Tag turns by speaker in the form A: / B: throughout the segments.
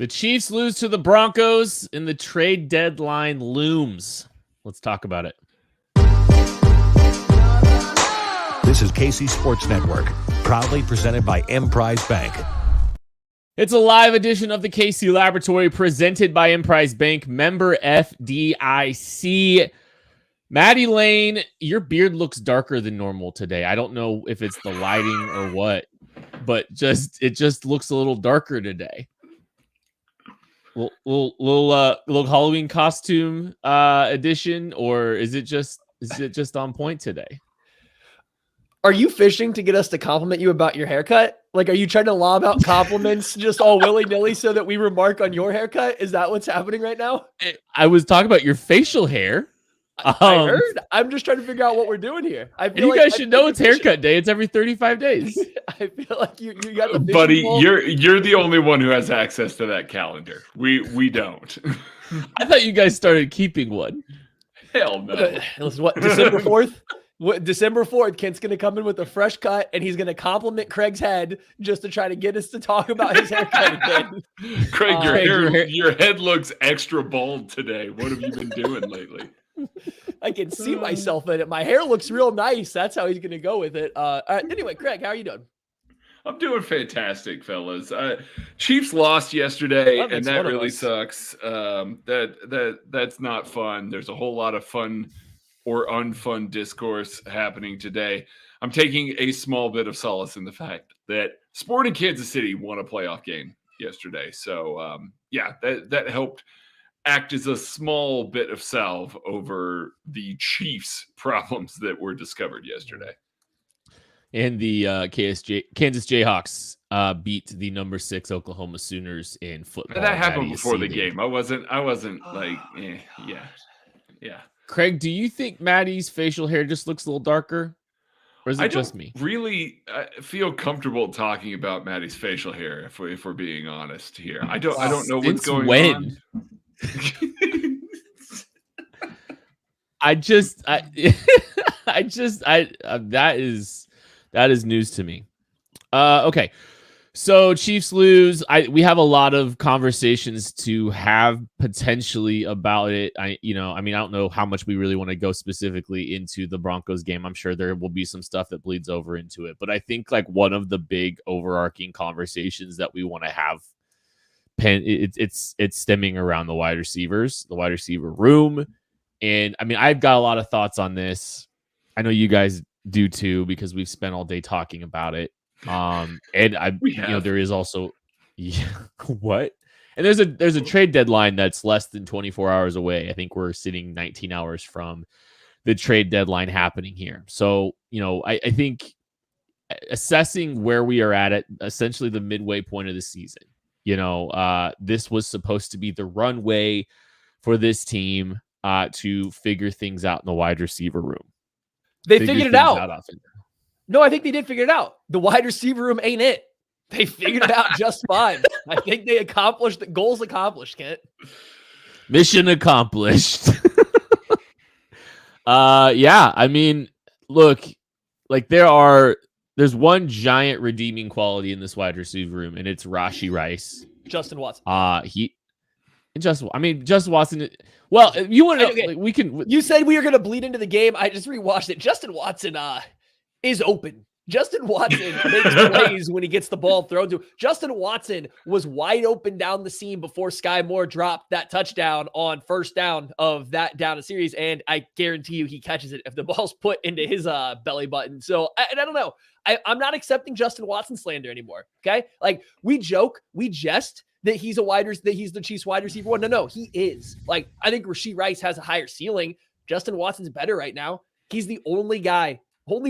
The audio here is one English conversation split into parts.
A: The Chiefs lose to the Broncos and the trade deadline looms. Let's talk about it.
B: This is KC Sports Network, proudly presented by Emprise Bank.
A: It's a live edition of the KC Laboratory presented by Emprise Bank, member FDIC. Maddie Lane, your beard looks darker than normal today. I don't know if it's the lighting or what, but it just looks a little darker today. Little Halloween costume edition, or is it just on point today?
C: Are you fishing to get us to compliment you about your haircut? Like, are you trying to lob out compliments just all willy-nilly so that we remark on your haircut? Is that what's happening right now?
A: I was talking about your facial hair.
C: I heard. I'm just trying to figure out what we're doing here. I feel
A: you guys should know it's haircut day. It's every 35 days.
C: I feel like you got the
D: buddy. You're the only one who has access to that calendar. We don't.
A: I thought you guys started keeping one.
D: Hell no.
C: Listen, what, December 4th? December 4th, Kent's going to come in with a fresh cut, and he's going to compliment Craig's head just to try to get us to talk about his haircut again.
D: Craig, your head looks extra bald today. What have you been doing lately?
C: I can see myself in it. My hair looks real nice. That's how he's going to go with it. Anyway, Craig, how are you doing?
D: I'm doing fantastic, fellas. Chiefs lost yesterday, and that really sucks. That's not fun. There's a whole lot of fun or unfun discourse happening today. I'm taking a small bit of solace in the fact that Sporting Kansas City won a playoff game yesterday. So, that helped act as a small bit of salve over the Chiefs' problems that were discovered yesterday.
A: And the Kansas Jayhawks beat the number 6 Oklahoma Sooners in football.
D: That happened before the game. I wasn't like, yeah.
A: Craig, do you think Maddie's facial hair just looks a little darker? Or is it just me?
D: Really feel comfortable talking about Maddie's facial hair, if we're being honest here. I don't know what's going on.
A: That is news to me. Okay. So Chiefs lose. We have a lot of conversations to have potentially about it. I don't know how much we really want to go specifically into the Broncos game. I'm sure there will be some stuff that bleeds over into it, but I think like one of the big overarching conversations that we want to have, it's stemming around the wide receivers, the wide receiver room. And I mean, I've got a lot of thoughts on this. I know you guys do too, because we've spent all day talking about it. There is also what? And there's a trade deadline that's less than 24 hours away. I think we're sitting 19 hours from the trade deadline happening here. So, I think assessing where we are at essentially the midway point of the season, this was supposed to be the runway for this team to figure things out in the wide receiver room.
C: They figured it out. No, I think they did figure it out. The wide receiver room ain't it. They figured it out just fine. I think they accomplished the goals accomplished, Kent.
A: Mission accomplished. I mean, look, like there's one giant redeeming quality in this wide receiver room, and it's Rashee Rice.
C: Justin Watson.
A: Justin Watson. Well, you want to know,
C: okay.
A: We can.
C: You said we were going to bleed into the game. I just rewatched it. Justin Watson is open. Justin Watson makes plays when he gets the ball thrown to him. Justin Watson was wide open down the seam before Skyy Moore dropped that touchdown on first down of that down a series, and I guarantee you he catches it if the ball's put into his belly button. So, I don't know. I'm not accepting Justin Watson slander anymore, okay? Like, we joke, we jest that he's the Chiefs wide receiver one. No, he is. Like, I think Rashee Rice has a higher ceiling. Justin Watson's better right now. He's the only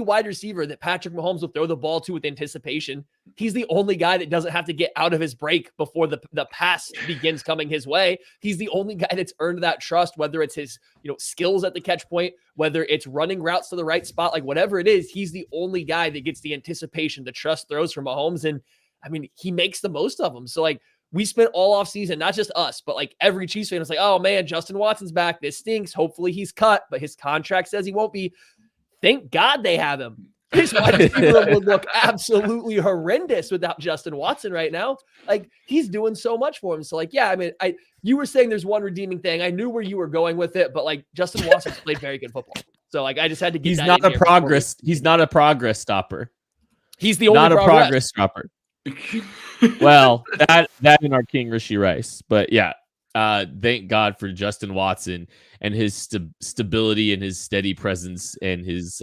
C: wide receiver that Patrick Mahomes will throw the ball to with anticipation. He's the only guy that doesn't have to get out of his break before the pass begins coming his way. He's the only guy that's earned that trust, whether it's his skills at the catch point, whether it's running routes to the right spot, like whatever it is, he's the only guy that gets the anticipation, the trust throws from Mahomes. And I mean, he makes the most of them. So like, we spent all off season, not just us, but like every Chiefs fan was like, oh man, Justin Watson's back. This stinks. Hopefully he's cut, but his contract says he won't be. Thank God they have him. His wide receiver room would look absolutely horrendous without Justin Watson right now. Like, he's doing so much for him. So, like, yeah, I mean, you were saying there's one redeeming thing. I knew where you were going with it, but like, Justin Watson's played very good football. So, like, I just had to get.
A: He's not a progress. He's not a progress stopper.
C: He's the only
A: not a progress stopper. Well, that and our King Rishi Rice, but yeah. Thank God for Justin Watson and his stability and his steady presence and his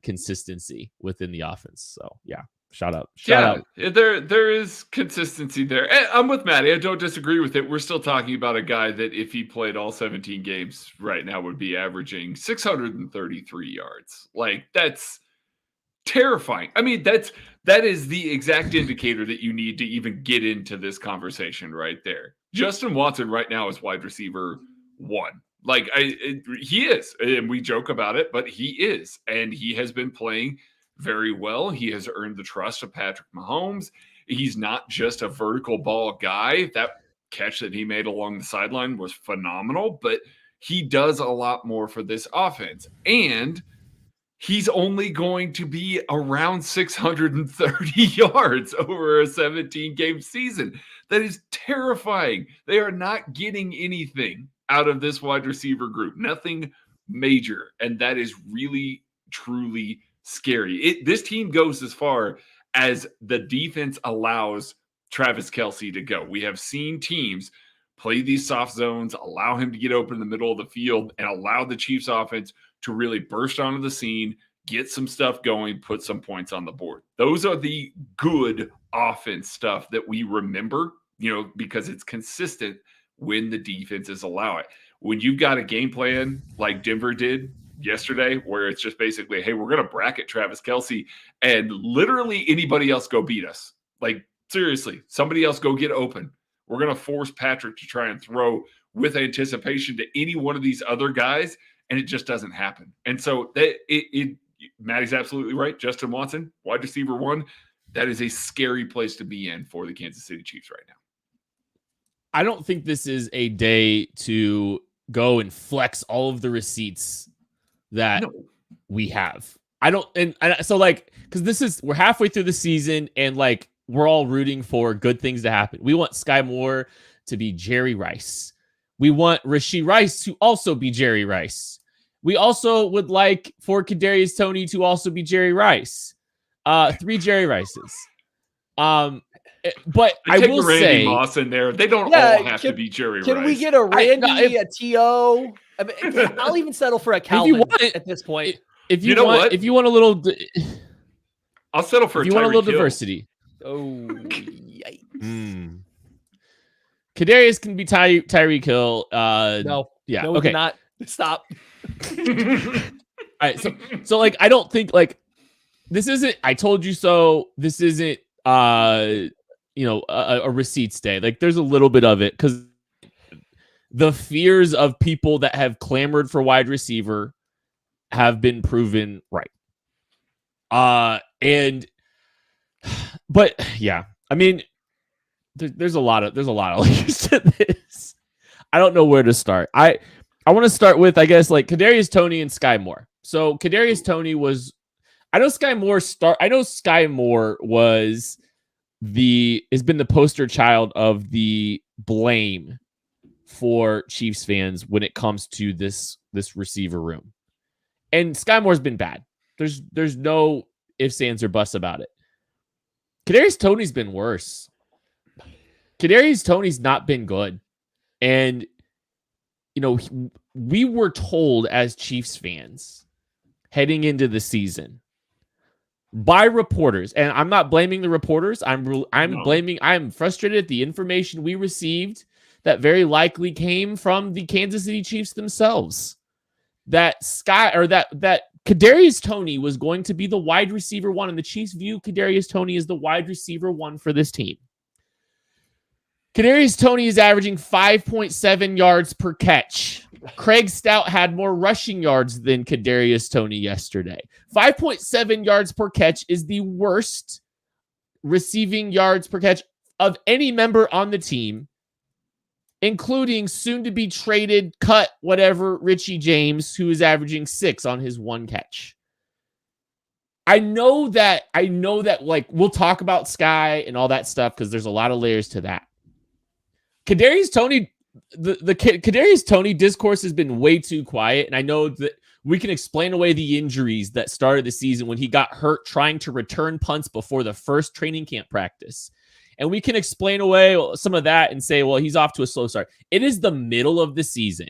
A: consistency within the offense. So yeah, shout out.
D: There is consistency there. I'm with Maddie. I don't disagree with it. We're still talking about a guy that if he played all 17 games right now would be averaging 633 yards. Like, that's terrifying. I mean, that is the exact indicator that you need to even get into this conversation right there. Justin Watson right now is wide receiver 1. Like, he is, and we joke about it, but he is, and he has been playing very well. He has earned the trust of Patrick Mahomes. He's not just a vertical ball guy. That catch that he made along the sideline was phenomenal, but he does a lot more for this offense. And he's only going to be around 630 yards over a 17-game season. That is terrifying. They are not getting anything out of this wide receiver group. Nothing major. And that is really, truly scary. This team goes as far as the defense allows Travis Kelce to go. We have seen teams play these soft zones, allow him to get open in the middle of the field, and allow the Chiefs offense to really burst onto the scene, get some stuff going, put some points on the board. Those are the good offense stuff that we remember, because it's consistent when the defenses allow it. When you've got a game plan like Denver did yesterday, where it's just basically, hey, we're going to bracket Travis Kelce and literally anybody else go beat us. Like, seriously, somebody else go get open. We're going to force Patrick to try and throw with anticipation to any one of these other guys, and it just doesn't happen. And so Maddie's absolutely right. Justin Watson, wide receiver 1, that is a scary place to be in for the Kansas City Chiefs right now.
A: I don't think this is a day to go and flex all of the receipts that we have. I don't, and so like, because we're halfway through the season and like we're all rooting for good things to happen. We want Skyy Moore to be Jerry Rice. We want Rishi Rice to also be Jerry Rice. We also would like for Kadarius Toney to also be Jerry Rice. 3 Jerry Rices. But I will
D: Randy
A: say
D: Moss in there. They don't all have to be Jerry Rice.
C: Can we get a Randy, a T.O.? I mean, I'll even settle for a Calvin at this point.
A: If you want a little,
D: I'll settle for.
A: If you want a little diversity.
C: Oh, yikes!
A: Kadarius can be Tyreek Hill.
C: No,
A: yeah,
C: no,
A: okay,
C: not stop.
A: All right, so like I don't think like this isn't. I told you so. This isn't. A receipts day. Like there's a little bit of it because the fears of people that have clamored for wide receiver have been proven right. But yeah, I mean, there's a lot of layers to this. I don't know where to start. I want to start with, I guess, like Kadarius Toney and Skyy Moore. So Kadarius Toney was, I know Skyy Moore has been the poster child of the blame for Chiefs fans when it comes to this receiver room. And Skyy Moore's been bad. There's no ifs, ands, or buts about it. Kadarius Toney's been worse. Kadarius Toney's not been good. And, we were told as Chiefs fans heading into the season by reporters, and I'm not blaming the reporters. I'm frustrated at the information we received that very likely came from the Kansas City Chiefs themselves. That Kadarius Toney was going to be the wide receiver 1, and the Chiefs view Kadarius Toney as the wide receiver 1 for this team. Kadarius Toney is averaging 5.7 yards per catch. Craig Stout had more rushing yards than Kadarius Toney yesterday. 5.7 yards per catch is the worst receiving yards per catch of any member on the team, including soon-to-be traded, cut, whatever, Richie James, who is averaging 6 on his 1 catch. I know that like we'll talk about Skyy and all that stuff because there's a lot of layers to that. Kadarius Toney, the Kadarius Toney discourse has been way too quiet, and I know that we can explain away the injuries that started the season when he got hurt trying to return punts before the first training camp practice. And we can explain away some of that and say, well, he's off to a slow start. It is the middle of the season,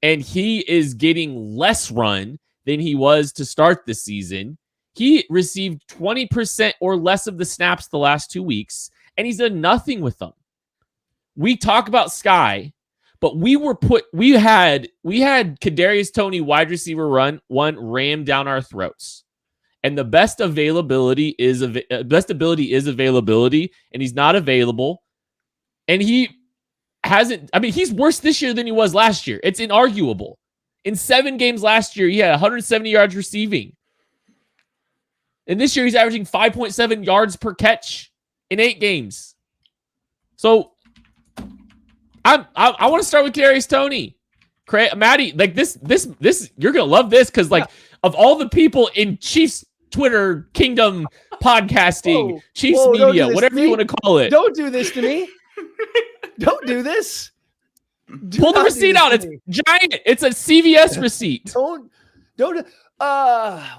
A: and he is getting less run than he was to start the season. He received 20% or less of the snaps the last 2 weeks, and he's done nothing with them. We talk about Skyy, but we had Kadarius Toney wide receiver run one rammed down our throats. And the best ability is availability, and he's not available. And he hasn't, I mean, he's worse this year than he was last year. It's inarguable. In 7 games last year, he had 170 yards receiving. And this year, he's averaging 5.7 yards per catch in 8 games. So I want to start with Kadarius Toney. Maddie, like this, you're gonna love this because of all the people in Chiefs Twitter kingdom podcasting, Chiefs media, whatever you want to call it.
C: Don't do this to me. Don't do this.
A: Pull the receipt out. It's giant. It's a CVS receipt.
C: Don't.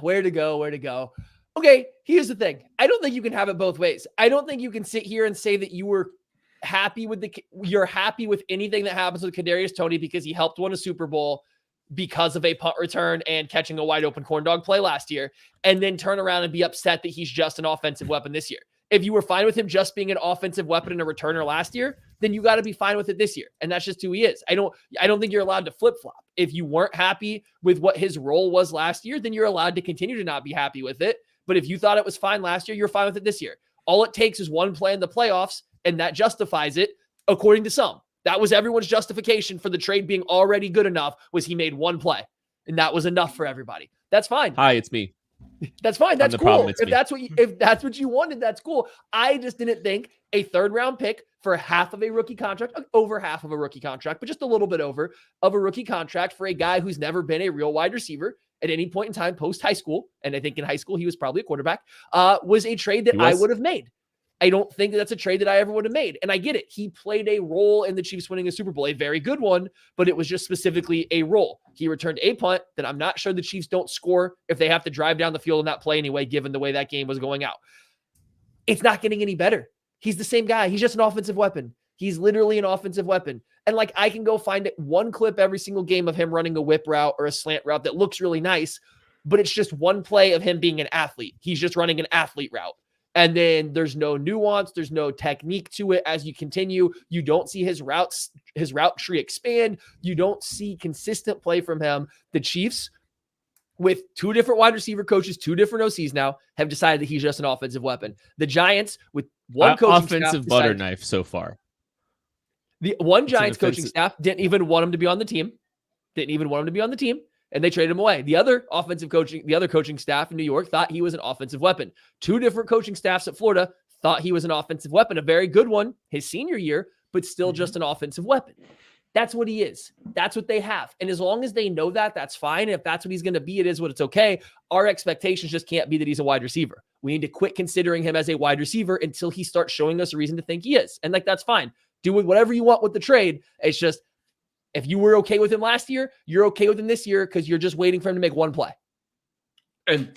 C: Where to go? Okay, here's the thing. I don't think you can have it both ways. I don't think you can sit here and say that you're happy with anything that happens with Kadarius Toney because he helped win a Super Bowl because of a punt return and catching a wide open corn dog play last year, and then turn around and be upset that he's just an offensive weapon this year. If you were fine with him just being an offensive weapon and a returner last year, then you got to be fine with it this year. And that's just who he is. I don't think you're allowed to flip-flop. If you weren't happy with what his role was last year, then you're allowed to continue to not be happy with it. But if you thought it was fine last year, you're fine with it this year. All it takes is one play in the playoffs, and that justifies it, according to some. That was everyone's justification for the trade being already good enough, was he made one play. And that was enough for everybody. That's fine.
A: Hi, it's me.
C: That's fine. That's cool. If that's what you wanted, that's cool. I just didn't think a 3rd-round pick for half of a rookie contract, over half of a rookie contract, but just a little bit over of a rookie contract for a guy who's never been a real wide receiver at any point in time post high school. And I think in high school, he was probably a quarterback, was a trade that I would have made. I don't think that's a trade that I ever would have made. And I get it. He played a role in the Chiefs winning a Super Bowl, a very good one, but it was just specifically a role. He returned a punt that I'm not sure the Chiefs don't score if they have to drive down the field in that play anyway, given the way that game was going out. It's not getting any better. He's the same guy. He's just an offensive weapon. He's literally an offensive weapon. And I can go find one clip every single game of him running a whip route or a slant route that looks really nice, but it's just one play of him being an athlete. He's just running an athlete route. And then there's no nuance. There's no technique to it. As you continue, you don't see his route tree expand. You don't see consistent play from him. The Chiefs, with 2 different wide receiver coaches, 2 different OCs now, have decided that he's just an offensive weapon. The Giants, with one coaching
A: offensive butter knife so far.
C: The one Giants coaching staff didn't even want him to be on the team. And they traded him away. The other coaching staff in New York thought he was an offensive weapon. 2 different coaching staffs at Florida thought he was an offensive weapon, a very good one his senior year, but still just an offensive weapon. That's what he is. That's what they have. And as long as they know that, that's fine. And if that's what he's going to be, it is what it's okay. Our expectations just can't be that he's a wide receiver. We need to quit considering him as a wide receiver until he starts showing us a reason to think he is. And that's fine. Do whatever you want with the trade. It's just, if you were okay with him last year, you're okay with him this year because you're just waiting for him to make one play.
D: And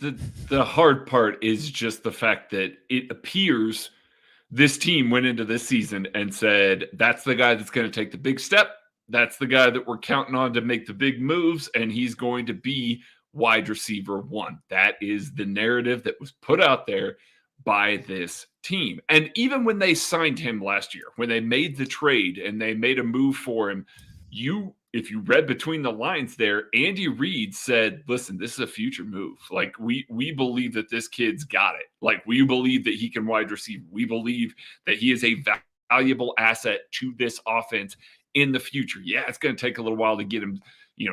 D: the hard part is just the fact that it appears this team went into this season and said, that's the guy that's going to take the big step. That's the guy that we're counting on to make the big moves, and he's going to be wide receiver 1. That is the narrative that was put out there by this team. And even when they signed him last year, when they made the trade and they made a move for him, if you read between the lines there, Andy Reid said, listen, this is a future move. We believe that this kid's got it. We believe that he can wide receive. We believe that he is a valuable asset to this offense in the future. Yeah, it's going to take a little while to get him,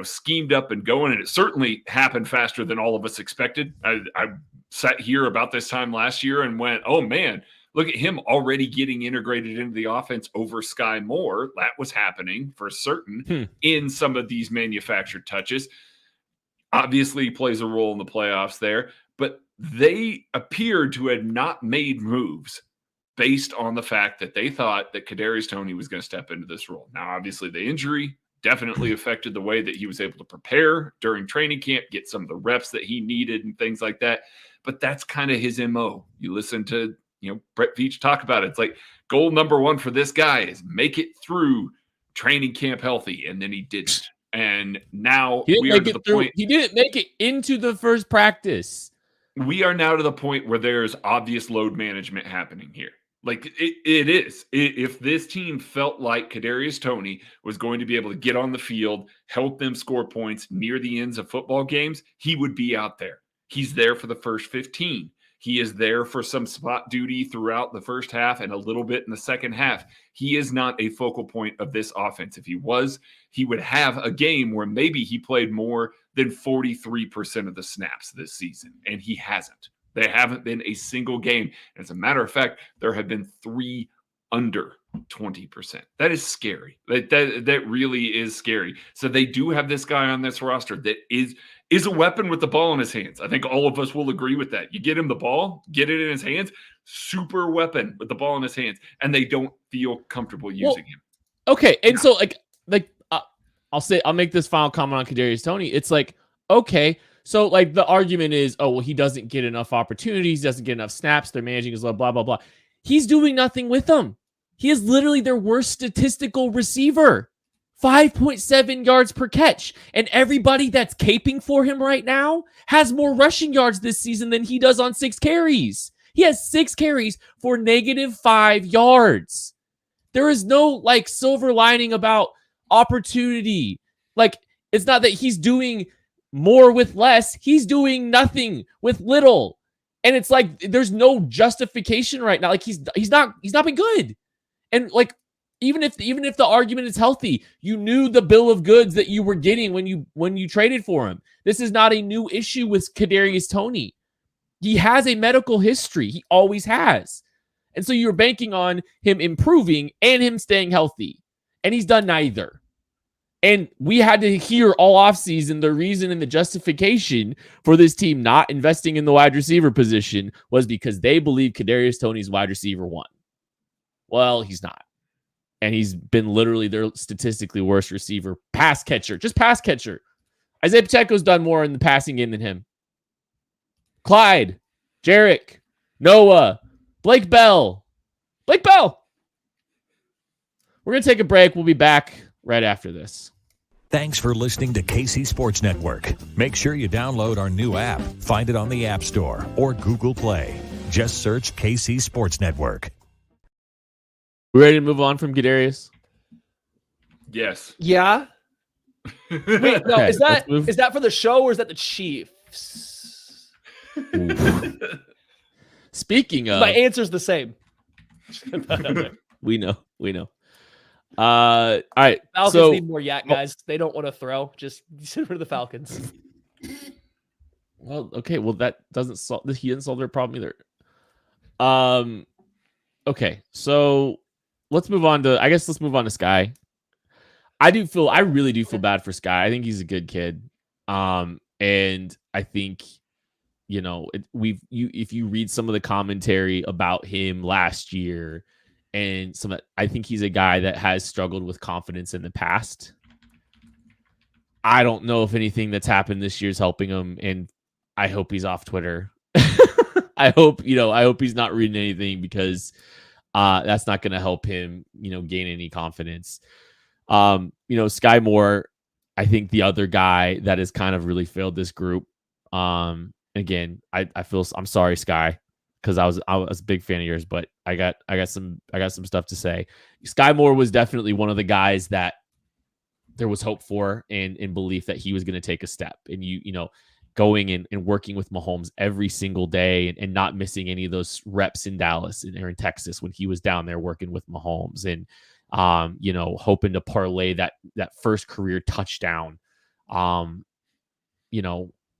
D: schemed up and going. And it certainly happened faster than all of us expected. I sat here about this time last year and went, oh man, look at him already getting integrated into the offense over Skyy Moore. That was happening for certain in some of these manufactured touches. Obviously, he plays a role in the playoffs there. but they appeared to have not made moves based on the fact that they thought that Kadarius Toney was going to step into this role. Now, obviously, the injury definitely affected the way that he was able to prepare during training camp, get some of the reps that he needed and things like that. But that's kind of his MO. You listen to, Brett Veach talk about it. It's like goal number one for this guy is make it through training camp healthy. And then he didn't. And now we are to the point.
A: He didn't make it into the first practice.
D: We are now to the point where there's obvious load management happening here. Like it is. If this team felt like Kadarius Toney was going to be able to get on the field, help them score points near the ends of football games, he would be out there. He's there for the first 15. He is there for some spot duty throughout the first half and a little bit in the second half. He is not a focal point of this offense. If he was, he would have a game where maybe he played more than 43% of the snaps this season, and he hasn't. There haven't been a single game. As a matter of fact, there have been 3 under 20%. That is scary. That really is scary. So they do have this guy on this roster that is a weapon with the ball in his hands. I think all of us will agree with that. You get him the ball, get it in his hands, super weapon with the ball in his hands, and they don't feel comfortable using him.
A: Okay, and so I'll make this final comment on Kadarius Toney. It's like, okay, so like the argument is, oh, well, he doesn't get enough opportunities, doesn't get enough snaps, they're managing his load, blah, blah, blah. He's doing nothing with them. He is literally their worst statistical receiver. 5.7 yards per catch. And everybody that's caping for him right now has more rushing yards this season than he does on 6 carries. He has 6 carries for -5 yards. There is no silver lining about opportunity. It's not that he's doing more with less. He's doing nothing with little. And it's like there's no justification right now. He's not been good. And even if the argument is healthy, you knew the bill of goods that you were getting when you traded for him. This is not a new issue with Kadarius Toney. He has a medical history. He always has. And so you're banking on him improving and him staying healthy. And he's done neither. And we had to hear all offseason the reason and the justification for this team not investing in the wide receiver position was because they believe Kadarius Toney's wide receiver 1. Well, he's not. And he's been literally their statistically worst receiver. Pass catcher. Just pass catcher. Isaiah Pacheco's done more in the passing game than him. Clyde. Jarek. Noah. Blake Bell. We're going to take a break. We'll be back right after this.
B: Thanks for listening to KC Sports Network. Make sure you download our new app. Find it on the App Store or Google Play. Just search KC Sports Network.
A: We ready to move on from Kadarius?
D: Yes.
C: Yeah. Wait, no,
A: Okay,
C: is that for the show or is that the Chiefs?
A: Speaking of,
C: my answer's the same.
A: we know. All right.
C: Falcons need more yak guys. They don't want to throw. Just send for the Falcons.
A: Well, okay. Well, that doesn't solve. He didn't solve their problem either. Okay. So let's move on to. I guess let's move on to Skyy. I really do feel bad for Skyy. I think he's a good kid. And I think, if you read some of the commentary about him last year. And I think he's a guy that has struggled with confidence in the past. I don't know if anything that's happened this year is helping him, and I hope he's off Twitter. I hope he's not reading anything because that's not going to help him, gain any confidence. Skyy Moore, I think the other guy that has kind of really failed this group. Again, I'm sorry, Skyy. Because I was a big fan of yours, but I got some stuff to say. Skyy Moore was definitely one of the guys that there was hope for and in belief that he was going to take a step. And going and working with Mahomes every single day and not missing any of those reps in Dallas or in Texas when he was down there working with Mahomes and hoping to parlay that first career touchdown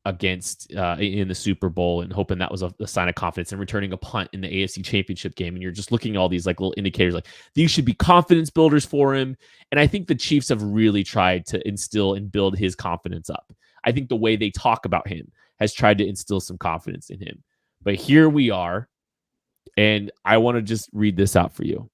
A: against in the Super Bowl and hoping that was a sign of confidence and returning a punt in the AFC Championship game. And you're just looking at all these little indicators these should be confidence builders for him. And I think the Chiefs have really tried to instill and build his confidence up. I think the way they talk about him has tried to instill some confidence in him. But here we are, and I want to just read this out for you.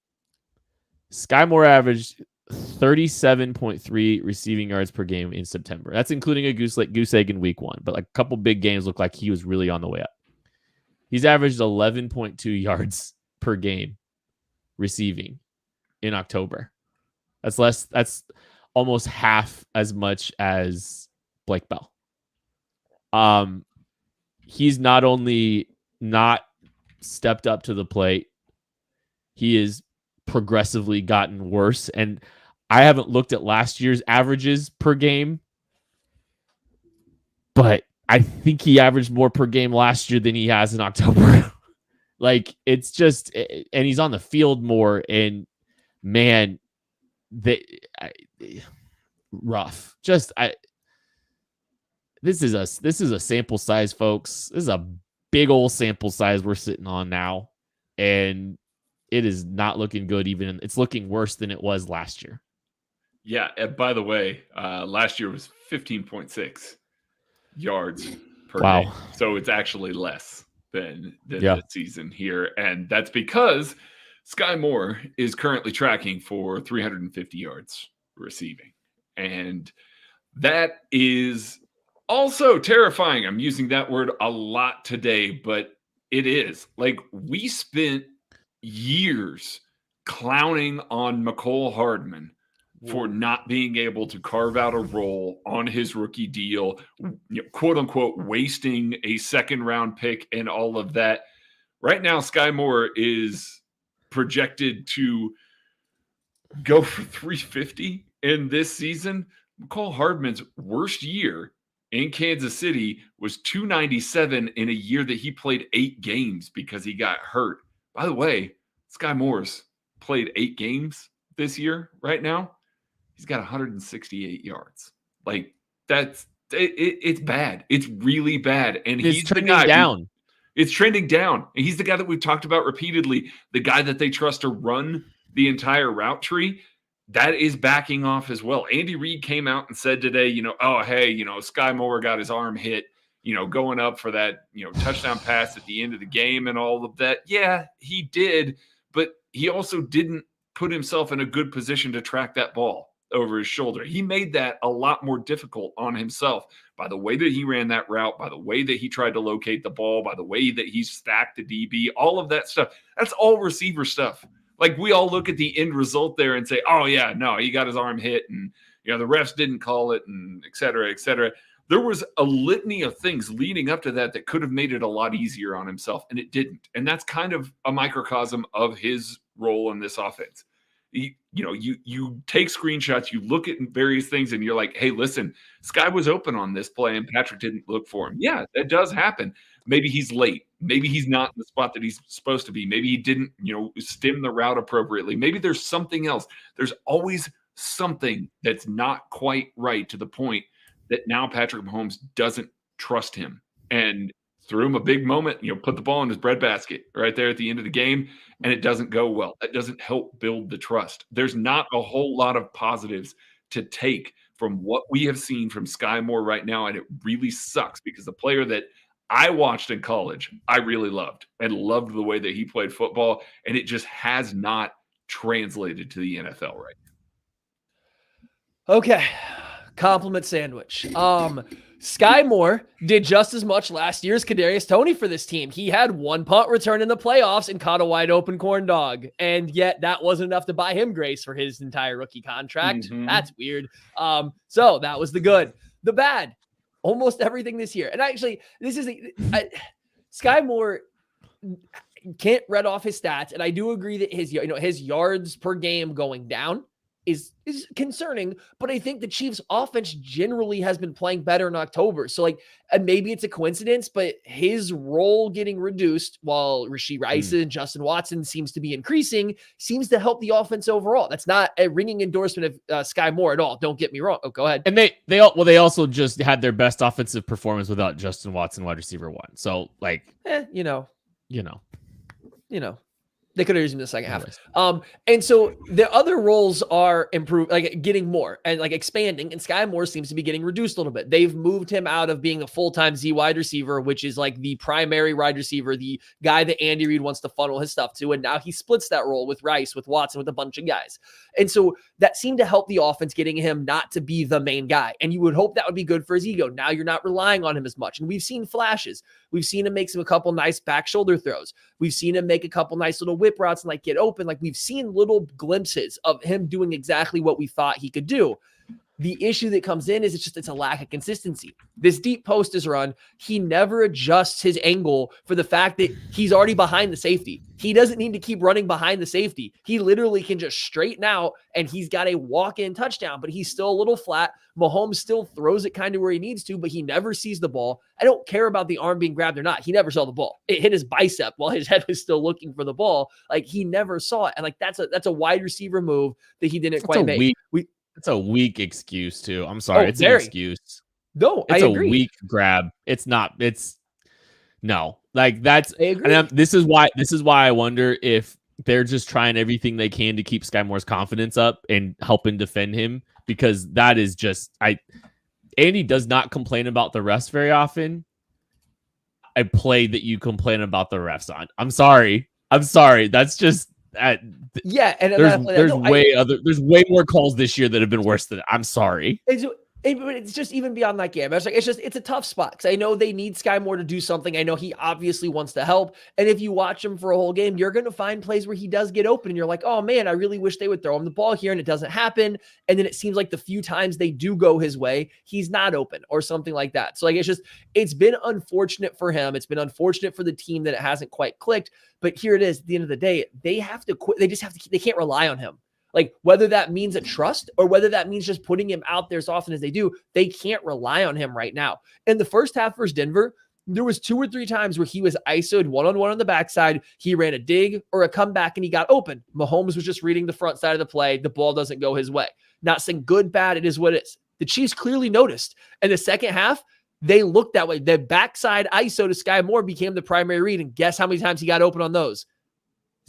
A: Skyy Moore averaged 37.3 receiving yards per game in September. That's including a goose egg in week 1, but like a couple big games look like he was really on the way up. He's averaged 11.2 yards per game receiving in October. That's almost half as much as Blake Bell. He's not only not stepped up to the plate, he is progressively gotten worse. And I haven't looked at last year's averages per game, but I think he averaged more per game last year than he has in October. Like, it's just, and he's on the field more, and man, rough. This is a sample size, folks. This is a big old sample size we're sitting on now, and it is not looking good. It's looking worse than it was last year.
D: Yeah. And by the way, last year was 15.6 yards per game. So it's actually less than this season here. And that's because Skyy Moore is currently tracking for 350 yards receiving. And that is also terrifying. I'm using that word a lot today, but it is. Like, we spent years clowning on McCole Hardman for not being able to carve out a role on his rookie deal, quote unquote, wasting a second round pick and all of that. Right now, Skyy Moore is projected to go for 350 in this season. McCole Hardman's worst year in Kansas City was 297 in a year that he played 8 games because he got hurt. By the way, Skyy Moore's played 8 games this year right now. He's got 168 yards. Like, it's bad. It's really bad. And he's trending down. It's trending down. And he's the guy that we've talked about repeatedly, the guy that they trust to run the entire route tree. That is backing off as well. Andy Reid came out and said today, Skyy Moore got his arm hit, going up for that, touchdown pass at the end of the game and all of that. Yeah, he did. But he also didn't put himself in a good position to track that ball over his shoulder. He made that a lot more difficult on himself by the way that he ran that route, by the way that he tried to locate the ball, by the way that he stacked the DB, all of that stuff. That's all receiver stuff. Like, we all look at the end result there and say, oh yeah, no, he got his arm hit and, the refs didn't call it and et cetera, et cetera. There was a litany of things leading up to that could have made it a lot easier on himself, and it didn't. And that's kind of a microcosm of his role in this offense. You take screenshots, you look at various things, and you're like, hey, listen, Skyy was open on this play and Patrick didn't look for him. Yeah, that does happen. Maybe he's late. Maybe he's not in the spot that he's supposed to be. Maybe he didn't, stem the route appropriately. Maybe there's something else. There's always something that's not quite right to the point that now Patrick Mahomes doesn't trust him and threw him a big moment, put the ball in his breadbasket right there at the end of the game, and it doesn't go well. That doesn't help build the trust. There's not a whole lot of positives to take from what we have seen from Skyy Moore right now, and it really sucks because the player that I watched in college, I really loved the way that he played football, and it just has not translated to the NFL right now.
C: Okay. Compliment sandwich. Skyy Moore did just as much last year as Kadarius Toney for this team. He had 1 punt return in the playoffs and caught a wide open corn dog. And yet that wasn't enough to buy him grace for his entire rookie contract. Mm-hmm. That's weird. So that was the good. The bad, almost everything this year. And actually, this is Skyy Moore can't read off his stats. And I do agree that his yards per game going down is concerning, but I think the Chiefs offense generally has been playing better in October. So and maybe it's a coincidence, but his role getting reduced while Rashee Rice and Justin Watson seems to be increasing, seems to help the offense overall. That's not a ringing endorsement of Skyy Moore at all. Don't get me wrong. Oh, go ahead.
A: And they also just had their best offensive performance without Justin Watson, wide receiver 1. So
C: They could have used him in the second half. And so the other roles are improved, like getting more and like expanding. And Skyy Moore seems to be getting reduced a little bit. They've moved him out of being a full-time Z wide receiver, which is like the primary wide receiver, the guy that Andy Reid wants to funnel his stuff to. And now he splits that role with Rice, with Watson, with a bunch of guys. And so that seemed to help the offense, getting him not to be the main guy. And you would hope that would be good for his ego. Now you're not relying on him as much. And we've seen flashes. We've seen him make a couple nice back shoulder throws. We've seen him make a couple nice little whip routes and like get open. Like we've seen little glimpses of him doing exactly what we thought he could do. The issue that comes in is it's a lack of consistency. This deep post is run. He never adjusts his angle for the fact that he's already behind the safety. He doesn't need to keep running behind the safety. He literally can just straighten out and he's got a walk-in touchdown, but he's still a little flat. Mahomes still throws it kind of where he needs to, but he never sees the ball. I don't care about the arm being grabbed or not. He never saw the ball. It hit his bicep while his head was still looking for the ball. Like he never saw it. And like that's a wide receiver move that he didn't quite make.
A: It's a weak excuse too. I'm sorry. It's an excuse.
C: No,
A: it's
C: I
A: agree. A weak grab. It's not. It's no. Like that's. I agree. And this is why I wonder if they're just trying everything they can to keep Skyy Moore's confidence up and helping defend him, because that is just Andy does not complain about the refs very often. A play that you complain about the refs on. I'm sorry. That's just.
C: And
A: there's way more calls this year that have been worse than that. I'm sorry.
C: It's just even beyond that game. It's a tough spot because I know they need Skyy Moore to do something. I know he obviously wants to help. And if you watch him for a whole game, you're going to find plays where he does get open and you're like, oh man, I really wish they would throw him the ball here, and it doesn't happen. And then it seems like the few times they do go his way, he's not open or something like that. So like, it's been unfortunate for him. It's been unfortunate for the team that it hasn't quite clicked. But here it is. At the end of the day, they have to quit. They can't rely on him. Like whether that means a trust or whether that means just putting him out there as often as they do, they can't rely on him right now. In the first half versus Denver, there was 2 or 3 times where he was ISO'd one-on-one on the backside. He ran a dig or a comeback and he got open. Mahomes was just reading the front side of the play. The ball doesn't go his way. Not saying good, bad. It is what it is. The Chiefs clearly noticed. In the second half, they looked that way. The backside ISO to Skyy Moore became the primary read. And guess how many times he got open on those?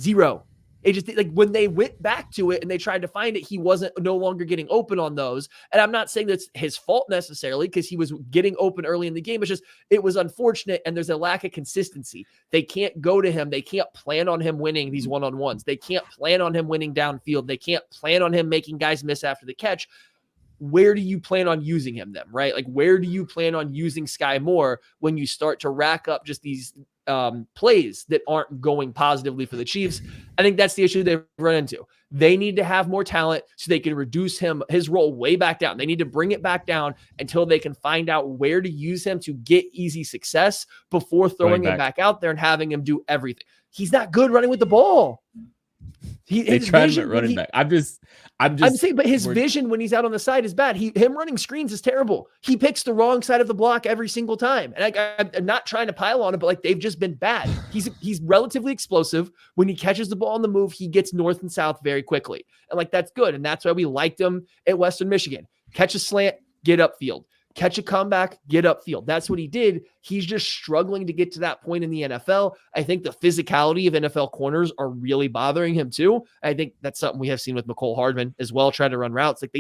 C: 0. It just like when they went back to it and they tried to find it, he wasn't no longer getting open on those. And I'm not saying that's his fault necessarily because he was getting open early in the game. It's just, it was unfortunate. And there's a lack of consistency. They can't go to him. They can't plan on him winning these one-on-ones. They can't plan on him winning downfield. They can't plan on him making guys miss after the catch. Where do you plan on using him then, right? Like where do you plan on using Skyy Moore when you start to rack up just these plays that aren't going positively for the Chiefs? I think that's the issue they've run into. They need to have more talent so they can reduce his role way back down. They need to bring it back down until they can find out where to use him to get easy success before throwing him back out there and having him do everything. He's not good running with the ball.
A: They tried him at running back. I'm
C: saying, but his vision when he's out on the side is bad. Him running screens is terrible. He picks the wrong side of the block every single time. And I'm not trying to pile on it, but like they've just been bad. He's relatively explosive. When he catches the ball on the move, he gets north and south very quickly. And like that's good. And that's why we liked him at Western Michigan. Catch a slant, get upfield. Catch a comeback, get upfield. That's what he did. He's just struggling to get to that point in the NFL. I think the physicality of NFL corners are really bothering him too. I think that's something we have seen with Mecole Hardman as well, trying to run routes. Like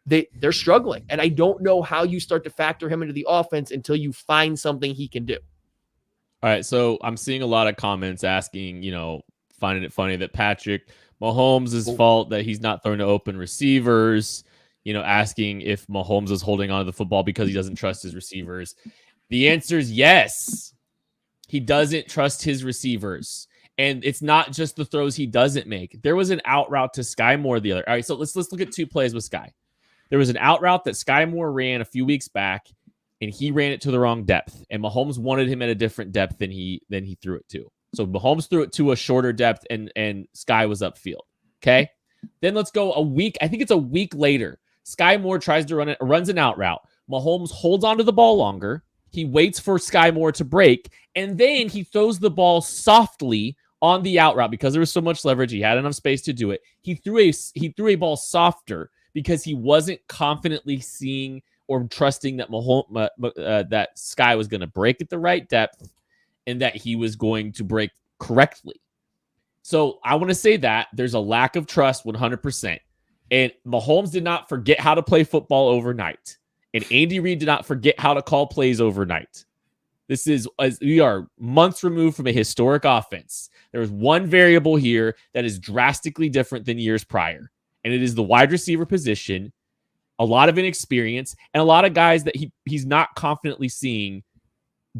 C: they're struggling. And I don't know how you start to factor him into the offense until you find something he can do.
A: All right. So I'm seeing a lot of comments asking, finding it funny that Patrick Mahomes' fault that he's not throwing to open receivers. Asking if Mahomes is holding on to the football because he doesn't trust his receivers. The answer is yes. He doesn't trust his receivers. And it's not just the throws he doesn't make. There was an out route to Skyy Moore the other. All right, so let's look at 2 plays with Skyy. There was an out route that Skyy Moore ran a few weeks back, and he ran it to the wrong depth. And Mahomes wanted him at a different depth than he threw it to. So Mahomes threw it to a shorter depth, and Skyy was upfield. Okay? Then let's go a week. I think it's a week later. Skyy Moore tries to runs an out route. Mahomes holds onto the ball longer. He waits for Skyy Moore to break, and then he throws the ball softly on the out route because there was so much leverage. He had enough space to do it. He threw a ball softer because he wasn't confidently seeing or trusting that that Skyy was going to break at the right depth and that he was going to break correctly. So I want to say that there's a lack of trust 100%. And Mahomes did not forget how to play football overnight. And Andy Reid did not forget how to call plays overnight. We are months removed from a historic offense. There is one variable here that is drastically different than years prior. And it is the wide receiver position, a lot of inexperience, and a lot of guys that he's not confidently seeing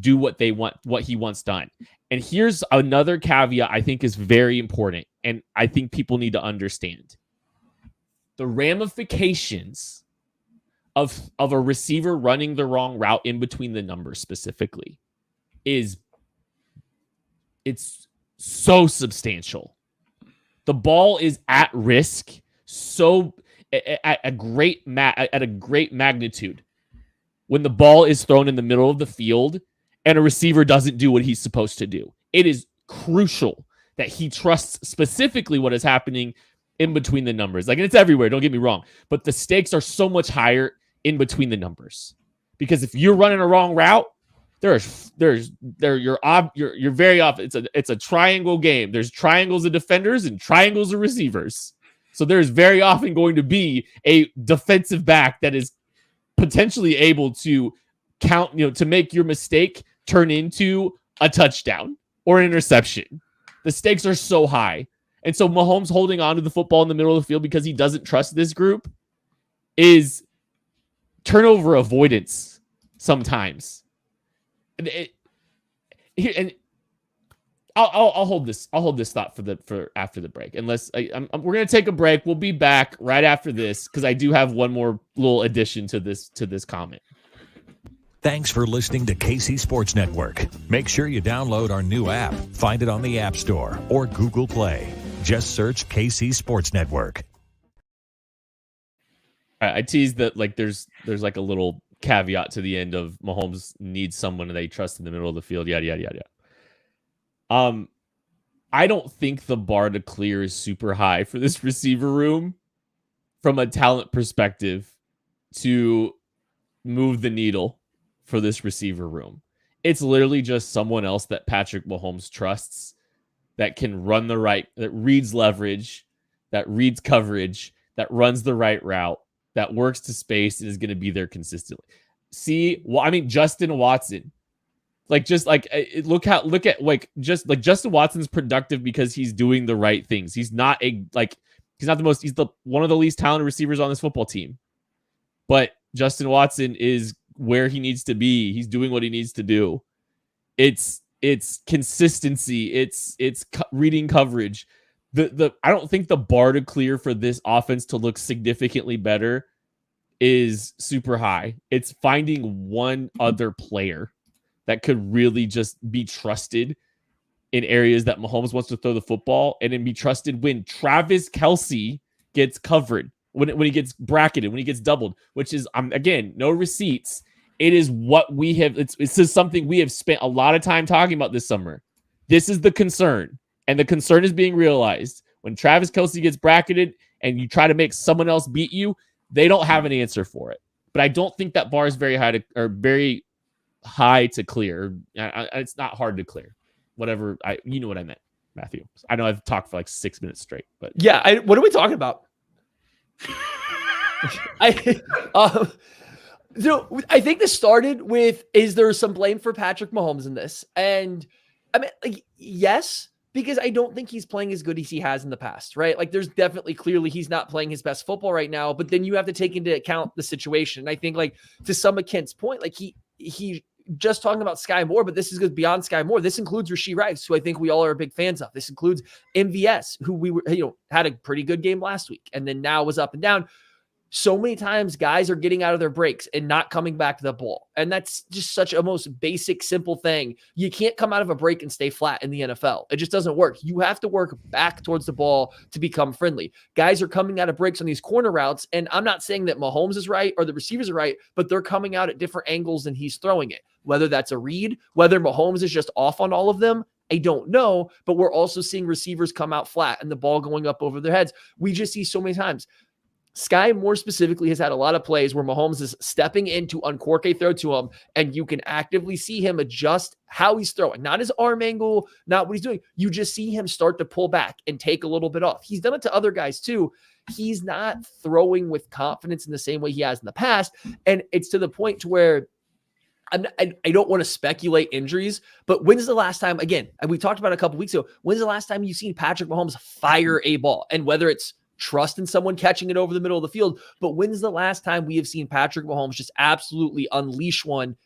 A: do what he wants done. And here's another caveat I think is very important, and I think people need to understand. The ramifications of a receiver running the wrong route in between the numbers specifically it's so substantial. The ball is at risk at a great magnitude when the ball is thrown in the middle of the field and a receiver doesn't do what he's supposed to do. It is crucial that he trusts specifically what is happening in between the numbers. Like, and it's everywhere, don't get me wrong, but the stakes are so much higher in between the numbers. Because if you're running a wrong route, you're very off. It's a triangle game. There's triangles of defenders and triangles of receivers. So there's very often going to be a defensive back that is potentially able to to make your mistake turn into a touchdown or an interception. The stakes are so high. And so Mahomes holding on to the football in the middle of the field because he doesn't trust this group is turnover avoidance sometimes. And I'll hold this thought for after the break. Unless we're going to take a break. We'll be back right after this because I do have one more little addition to this comment.
B: Thanks for listening to KC Sports Network. Make sure you download our new app. Find it on the App Store or Google Play. Just search KC Sports Network.
A: I teased that like there's like a little caveat to the end of Mahomes needs someone that he trusts in the middle of the field. Yada yada yada. I don't think the bar to clear is super high for this receiver room from a talent perspective to move the needle for this receiver room. It's literally just someone else that Patrick Mahomes trusts that can run that reads leverage, that reads coverage, that runs the right route, that works to space and is going to be there consistently. Justin Watson. Justin Watson's productive because he's doing the right things. He's one of the least talented receivers on this football team. But Justin Watson is where he needs to be. He's doing what he needs to do. It's consistency. It's reading coverage. I don't think the bar to clear for this offense to look significantly better is super high. It's finding one other player that could really just be trusted in areas that Mahomes wants to throw the football, and then be trusted when Travis Kelce gets covered, when he gets bracketed, when he gets doubled, which is, again, no receipts. It is what we have. This is something we have spent a lot of time talking about this summer. This is the concern, and the concern is being realized. When Travis Kelce gets bracketed and you try to make someone else beat you, they don't have an answer for it. But I don't think that bar is very high to clear. It's not hard to clear. Whatever. You know what I meant, Matthew. I know I've talked for like 6 minutes straight, but
C: yeah. What are we talking about? I think this started with, is there some blame for Patrick Mahomes in this? And I mean, like, yes, because I don't think he's playing as good as he has in the past, right? Like, there's definitely clearly he's not playing his best football right now, but then you have to take into account the situation. I think, like, to some of Kent's point, like he just talking about Skyy Moore, but this is beyond Skyy Moore. This includes Rashee Rice, who I think we all are big fans of. This includes MVS, who we were, had a pretty good game last week, and then now was up and down. So many times guys are getting out of their breaks and not coming back to the ball. And that's just such a most basic, simple thing. You can't come out of a break and stay flat in the NFL. It just doesn't work. You have to work back towards the ball to become friendly. Guys are coming out of breaks on these corner routes. And I'm not saying that Mahomes is right or the receivers are right, but they're coming out at different angles than he's throwing it. Whether that's a read, whether Mahomes is just off on all of them, I don't know. But we're also seeing receivers come out flat and the ball going up over their heads. We just see so many times. Skyy Moore specifically has had a lot of plays where Mahomes is stepping in to uncork a throw to him, and you can actively see him adjust how he's throwing, not his arm angle, not what he's doing. You just see him start to pull back and take a little bit off. He's done it to other guys too. He's not throwing with confidence in the same way he has in the past. And it's to the point to where I don't want to speculate injuries, but when's the last time, again, and we talked about it a couple weeks ago, when's the last time you've seen Patrick Mahomes fire a ball? And whether it's trust in someone catching it over the middle of the field, but when's the last time we have seen Patrick Mahomes just absolutely unleash one,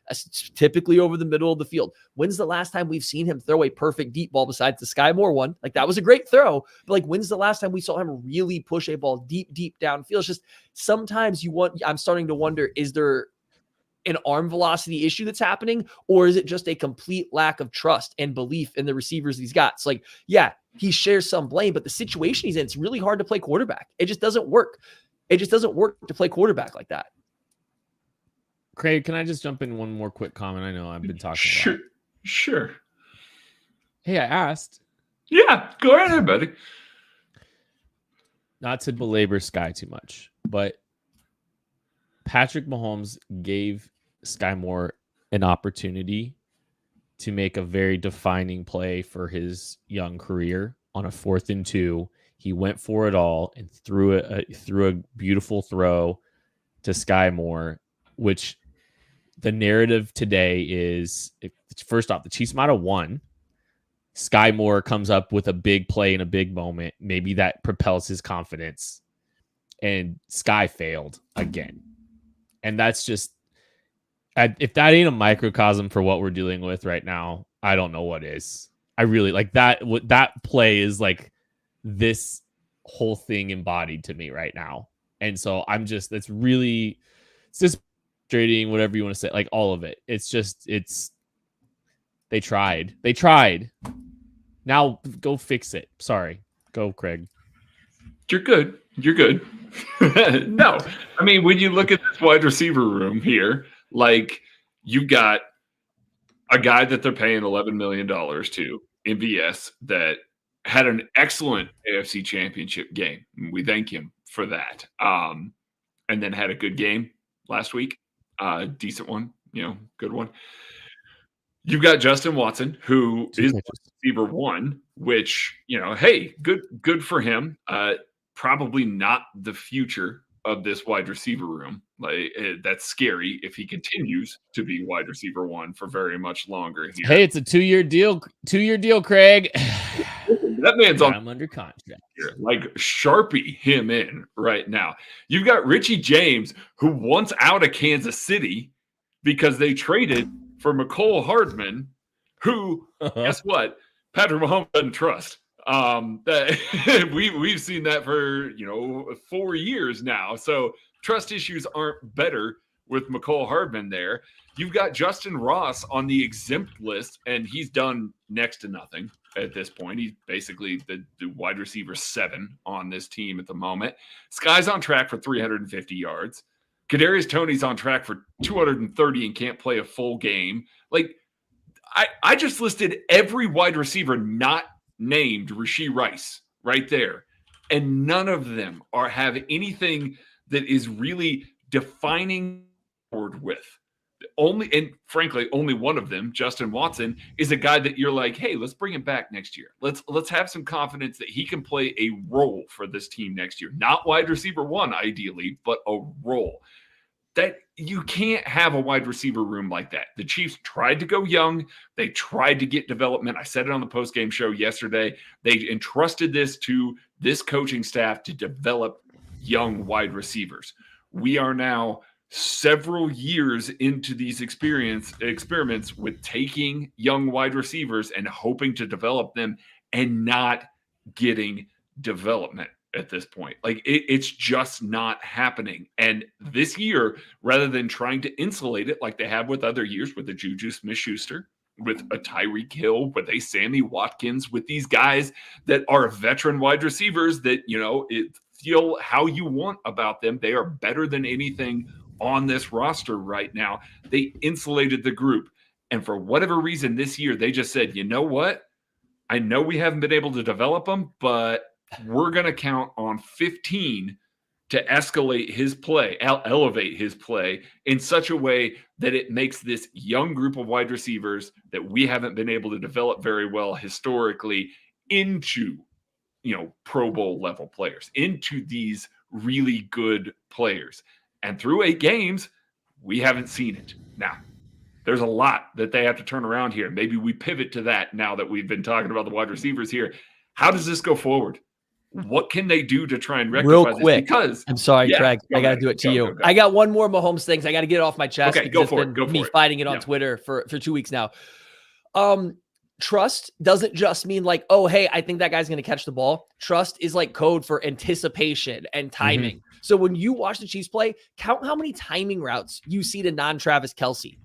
C: typically over the middle of the field? When's the last time we've seen him throw a perfect deep ball besides the Skyy Moore one? Like, that was a great throw, but like, when's the last time we saw him really push a ball deep downfield? It's just sometimes I'm starting to wonder, is there an arm velocity issue that's happening, or is it just a complete lack of trust and belief in the receivers he's got? It's like, yeah, he shares some blame, but the situation he's in, it's really hard to play quarterback. It just doesn't work. It just doesn't work to play quarterback like that.
A: Craig, can I just jump in one more quick comment? I know I've been talking a lot.
D: Sure.
A: Hey, I asked.
D: Yeah, go ahead, buddy.
A: Not to belabor Skyy too much, but Patrick Mahomes gave Skyy Moore an opportunity to make a very defining play for his young career on a 4th and 2. He went for it all and threw a beautiful throw to Skyy Moore, which the narrative today is, first off, the Chiefs might have won. Skyy Moore comes up with a big play in a big moment. Maybe that propels his confidence. And Skyy failed again. And that's just, if that ain't a microcosm for what we're dealing with right now, I don't know what is. I really like that. That play is like this whole thing embodied to me right now. And so it's just frustrating, whatever you want to say, like all of it. They tried. Now go fix it. Sorry. Go, Craig.
D: You're good. No, I mean, when you look at this wide receiver room here, like, you got a guy that they're paying $11 million to, MVS, that had an excellent AFC Championship game. We thank him for that. And then had a good game last week. Decent one, good one. You've got Justin Watson, who is receiver 1, which, hey, good for him. Probably not the future of this wide receiver room. Like, that's scary if he continues to be wide receiver 1 for very much longer here.
A: Hey, it's a 2-year deal. 2-year deal, Craig.
D: That man's
A: I'm under contract
D: here. Like, Sharpie him in right now. You've got Richie James, who wants out of Kansas City because they traded for McCole Hardman, who, guess what? Patrick Mahomes doesn't trust. That we've seen that for 4 years now. So trust issues aren't better with McCole Hardman there. You've got Justin Ross on the exempt list, and he's done next to nothing at this point. He's basically the wide receiver 7 on this team at the moment. Skyy's on track for 350 yards. Kadarius Toney's on track for 230 and can't play a full game. Like, I just listed every wide receiver not named Rashee Rice right there, and none of them have anything that is really defining forward with. Frankly, only one of them, Justin Watson, is a guy that you're like, hey, let's bring him back next year. Let's have some confidence that he can play a role for this team next year. Not wide receiver 1, ideally, but a role. That you can't have a wide receiver room like that. The Chiefs tried to go young. They tried to get development. I said it on the postgame show yesterday. They entrusted this to this coaching staff to develop young wide receivers. We are now several years into these experiments with taking young wide receivers and hoping to develop them and not getting development at this point. Like, it's just not happening. And this year, rather than trying to insulate it like they have with other years with a Juju Smith-Schuster, with a Tyreek Hill, with a Sammy Watkins, with these guys that are veteran wide receivers that, feel how you want about them. They are better than anything on this roster right now. They insulated the group. And for whatever reason this year, they just said, you know what? I know we haven't been able to develop them, but we're going to count on 15 to escalate his play, elevate his play in such a way that it makes this young group of wide receivers that we haven't been able to develop very well historically into, Pro Bowl level players, into these really good players. And through 8 games, we haven't seen it. Now, there's a lot that they have to turn around here. Maybe we pivot to that now that we've been talking about the wide receivers here. How does this go forward? What can they do to try and rectify
C: Real quick,
D: this? Because
C: I'm sorry, Craig. I got to do it to you.
D: Go.
C: I got one more Mahomes things. I got to get it off my chest.
D: Okay, go for it.
C: Me fighting it on Twitter for 2 weeks now. Trust doesn't just mean like, oh, hey, I think that guy's going to catch the ball. Trust is like code for anticipation and timing. Mm-hmm. So when you watch the Chiefs play, count how many timing routes you see to non-Travis Kelce.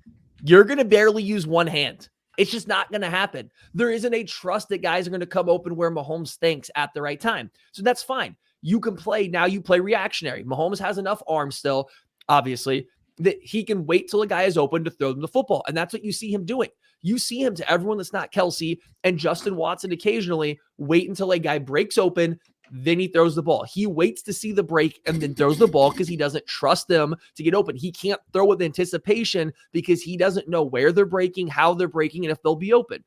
C: You're going to barely use one hand. It's just not going to happen. There isn't a trust that guys are going to come open where Mahomes thinks at the right time. So that's fine. You can play. Now you play reactionary. Mahomes has enough arm still, obviously, that he can wait till a guy is open to throw them the football. And that's what you see him doing. You see him to everyone that's not Kelce and Justin Watson occasionally wait until a guy breaks open, then he throws the ball. He waits to see the break and then throws the ball because he doesn't trust them to get open. He can't throw with anticipation because he doesn't know where they're breaking, how they're breaking, and if they'll be open.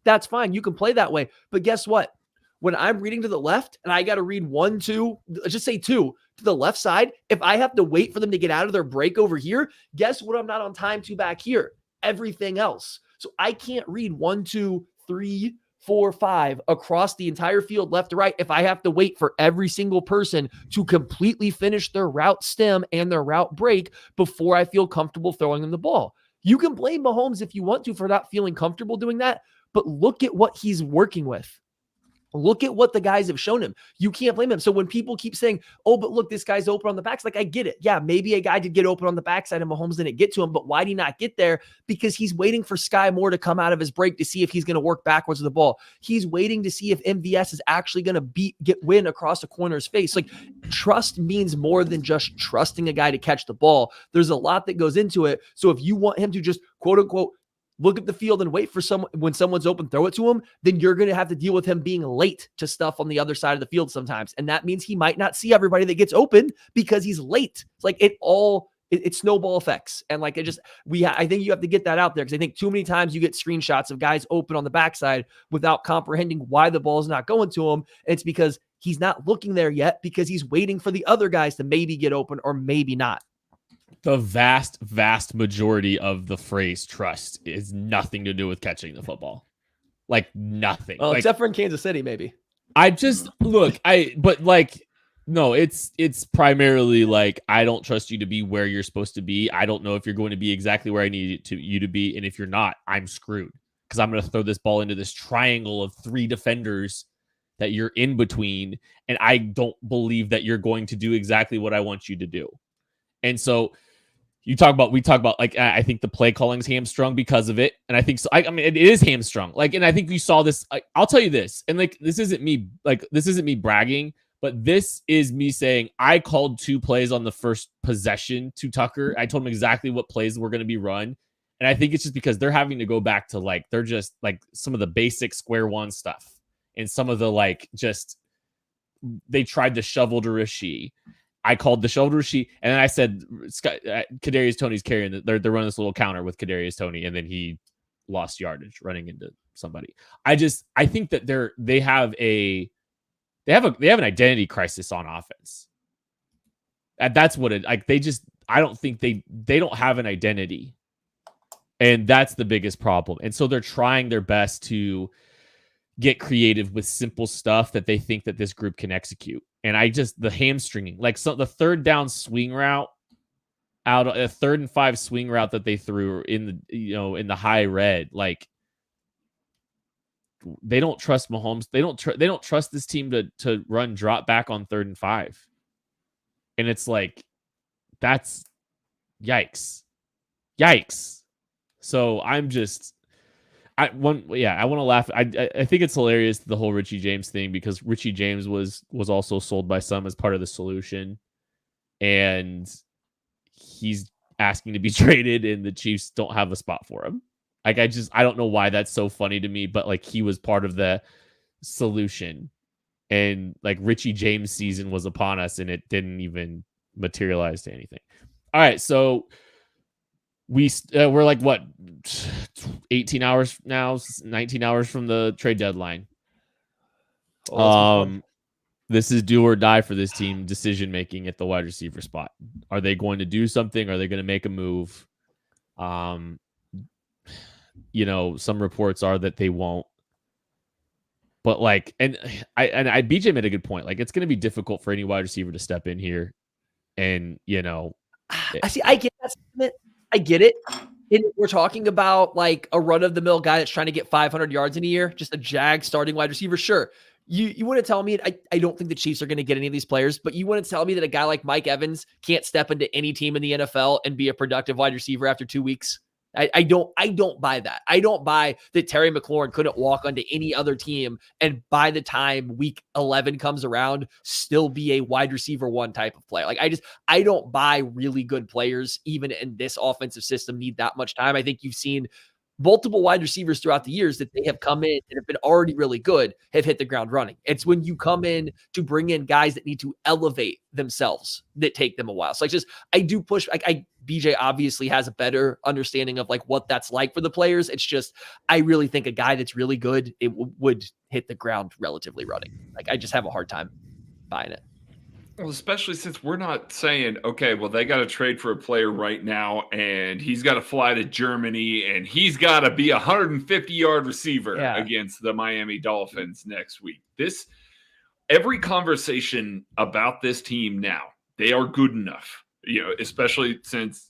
C: That's fine. You can play that way. But guess what? When I'm reading to the left and I got to read 1, 2, let's just say 2 to the left side, if I have to wait for them to get out of their break over here, guess what? I'm not on time to back here. Everything else. So I can't read 1, 2, 3, 4, 5 across the entire field, left to right, if I have to wait for every single person to completely finish their route stem and their route break before I feel comfortable throwing them the ball. You can blame Mahomes if you want to for not feeling comfortable doing that, but look at what he's working with. Look at what the guys have shown him. You can't blame him. So when people keep saying, oh, but look, this guy's open on the backs, like I get it. Yeah, maybe a guy did get open on the backside and Mahomes didn't get to him, but why did he not get there? Because he's waiting for Skyy Moore to come out of his break to see if he's going to work backwards with the ball. He's waiting to see if MVS is actually going to win across a corner's face. Like, trust means more than just trusting a guy to catch the ball. There's a lot that goes into it. So if you want him to just quote unquote look at the field and wait for someone when someone's open, throw it to him, then you're going to have to deal with him being late to stuff on the other side of the field sometimes. And that means he might not see everybody that gets open because he's late. It's like it snowball effects. And like, I think you have to get that out there because I think too many times you get screenshots of guys open on the backside without comprehending why the ball is not going to him. And it's because he's not looking there yet because he's waiting for the other guys to maybe get open or maybe not.
A: The vast, vast majority of the phrase trust is nothing to do with catching the football. Like nothing.
C: Well,
A: like,
C: except for in Kansas City, maybe.
A: No, it's primarily like, I don't trust you to be where you're supposed to be. I don't know if you're going to be exactly where I need you to be. And if you're not, I'm screwed because I'm going to throw this ball into this triangle of 3 defenders that you're in between. And I don't believe that you're going to do exactly what I want you to do. And so we talk about like, I think the play calling's hamstrung because of it. And I think so. I mean, it is hamstrung. Like, and I think you saw this. I'll tell you this. And like, this isn't me bragging, but this is me saying I called 2 plays on the first possession to Tucker. I told him exactly what plays were going to be run. And I think it's just because they're having to go back to like, they're just like some of the basic square one stuff. And some of the like, just, they tried to shovel to Rasheed. I called the shoulder sheet, and then I said, Kadarius Toney's carrying. They're running this little counter with Kadarius Toney, and then he lost yardage running into somebody. I think that they have an identity crisis on offense. And that's what it like. I don't think they don't have an identity, and that's the biggest problem. And so they're trying their best to get creative with simple stuff that they think that this group can execute. And the hamstringing, like the 3rd down swing route out, a 3rd and 5 swing route that they threw in the high red, like they don't trust Mahomes. They don't trust this team to run drop back on 3rd and 5. And it's like, that's yikes. So I want to laugh. I think it's hilarious, the whole Richie James thing, because Richie James was also sold by some as part of the solution, and he's asking to be traded, and the Chiefs don't have a spot for him. Like, I don't know why that's so funny to me, but like, he was part of the solution, and like Richie James season was upon us and it didn't even materialize to anything. All right, so we're like what 18 hours now, 19 hours from the trade deadline. This is do or die for this team decision making at the wide receiver spot. Are they going to do something? Are they going to make a move? Some reports are that they won't. But like, and BJ made a good point. Like, it's going to be difficult for any wide receiver to step in here, and
C: I get that sentiment. I get it. We're talking about like a run of the mill guy that's trying to get 500 yards in a year, just a Jag starting wide receiver. Sure. You wouldn't tell me, I don't think the Chiefs are going to get any of these players, but you wouldn't tell me that a guy like Mike Evans can't step into any team in the NFL and be a productive wide receiver after 2 weeks. I don't buy that. I don't buy that Terry McLaurin couldn't walk onto any other team and by the time week 11 comes around, still be a wide receiver 1 type of player. Like I don't buy really good players, even in this offensive system, need that much time. I think you've seen multiple wide receivers throughout the years that they have come in and have been already really good, have hit the ground running. It's when you come in to bring in guys that need to elevate themselves that take them a while. So I do push. BJ obviously has a better understanding of like what that's like for the players. It's just, I really think a guy that's really good, it would hit the ground relatively running. Like I just have a hard time buying it.
D: Well, especially since we're not saying, okay, well, they got to trade for a player right now, and he's got to fly to Germany, and he's got to be a 150-yard receiver against the Miami Dolphins next week. Every conversation about this team now, they are good enough, especially since,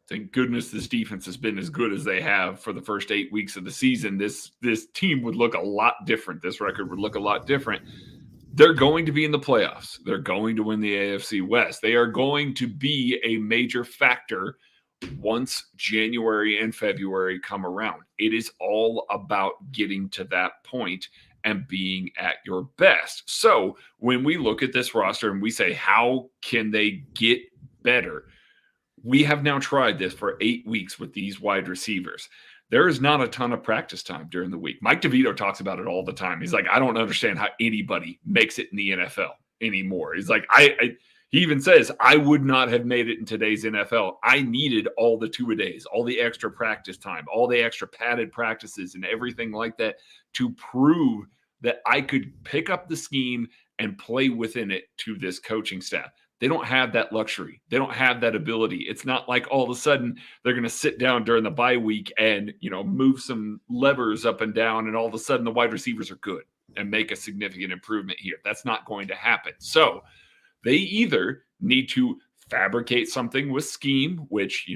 D: thank goodness this defense has been as good as they have for the first 8 weeks of the season. This team would look a lot different. This record would look a lot different. They're going to be in the playoffs. They're going to win the AFC West. They are going to be a major factor once January and February come around. It is all about getting to that point and being at your best. So when we look at this roster and we say, how can they get better? We have now tried this for 8 weeks with these wide receivers. There is not a ton of practice time during the week. Mike DeVito talks about it all the time. He's like, I don't understand how anybody makes it in the NFL anymore. He's like, he even says, I would not have made it in today's NFL. I needed all the two-a-days, all the extra practice time, all the extra padded practices and everything like that to prove that I could pick up the scheme and play within it to this coaching staff. They don't have that luxury. They don't have that ability. It's not like all of a sudden they're going to sit down during the bye week and, move some levers up and down, and all of a sudden the wide receivers are good and make a significant improvement here. That's not going to happen. So they either need to fabricate something with scheme, which, they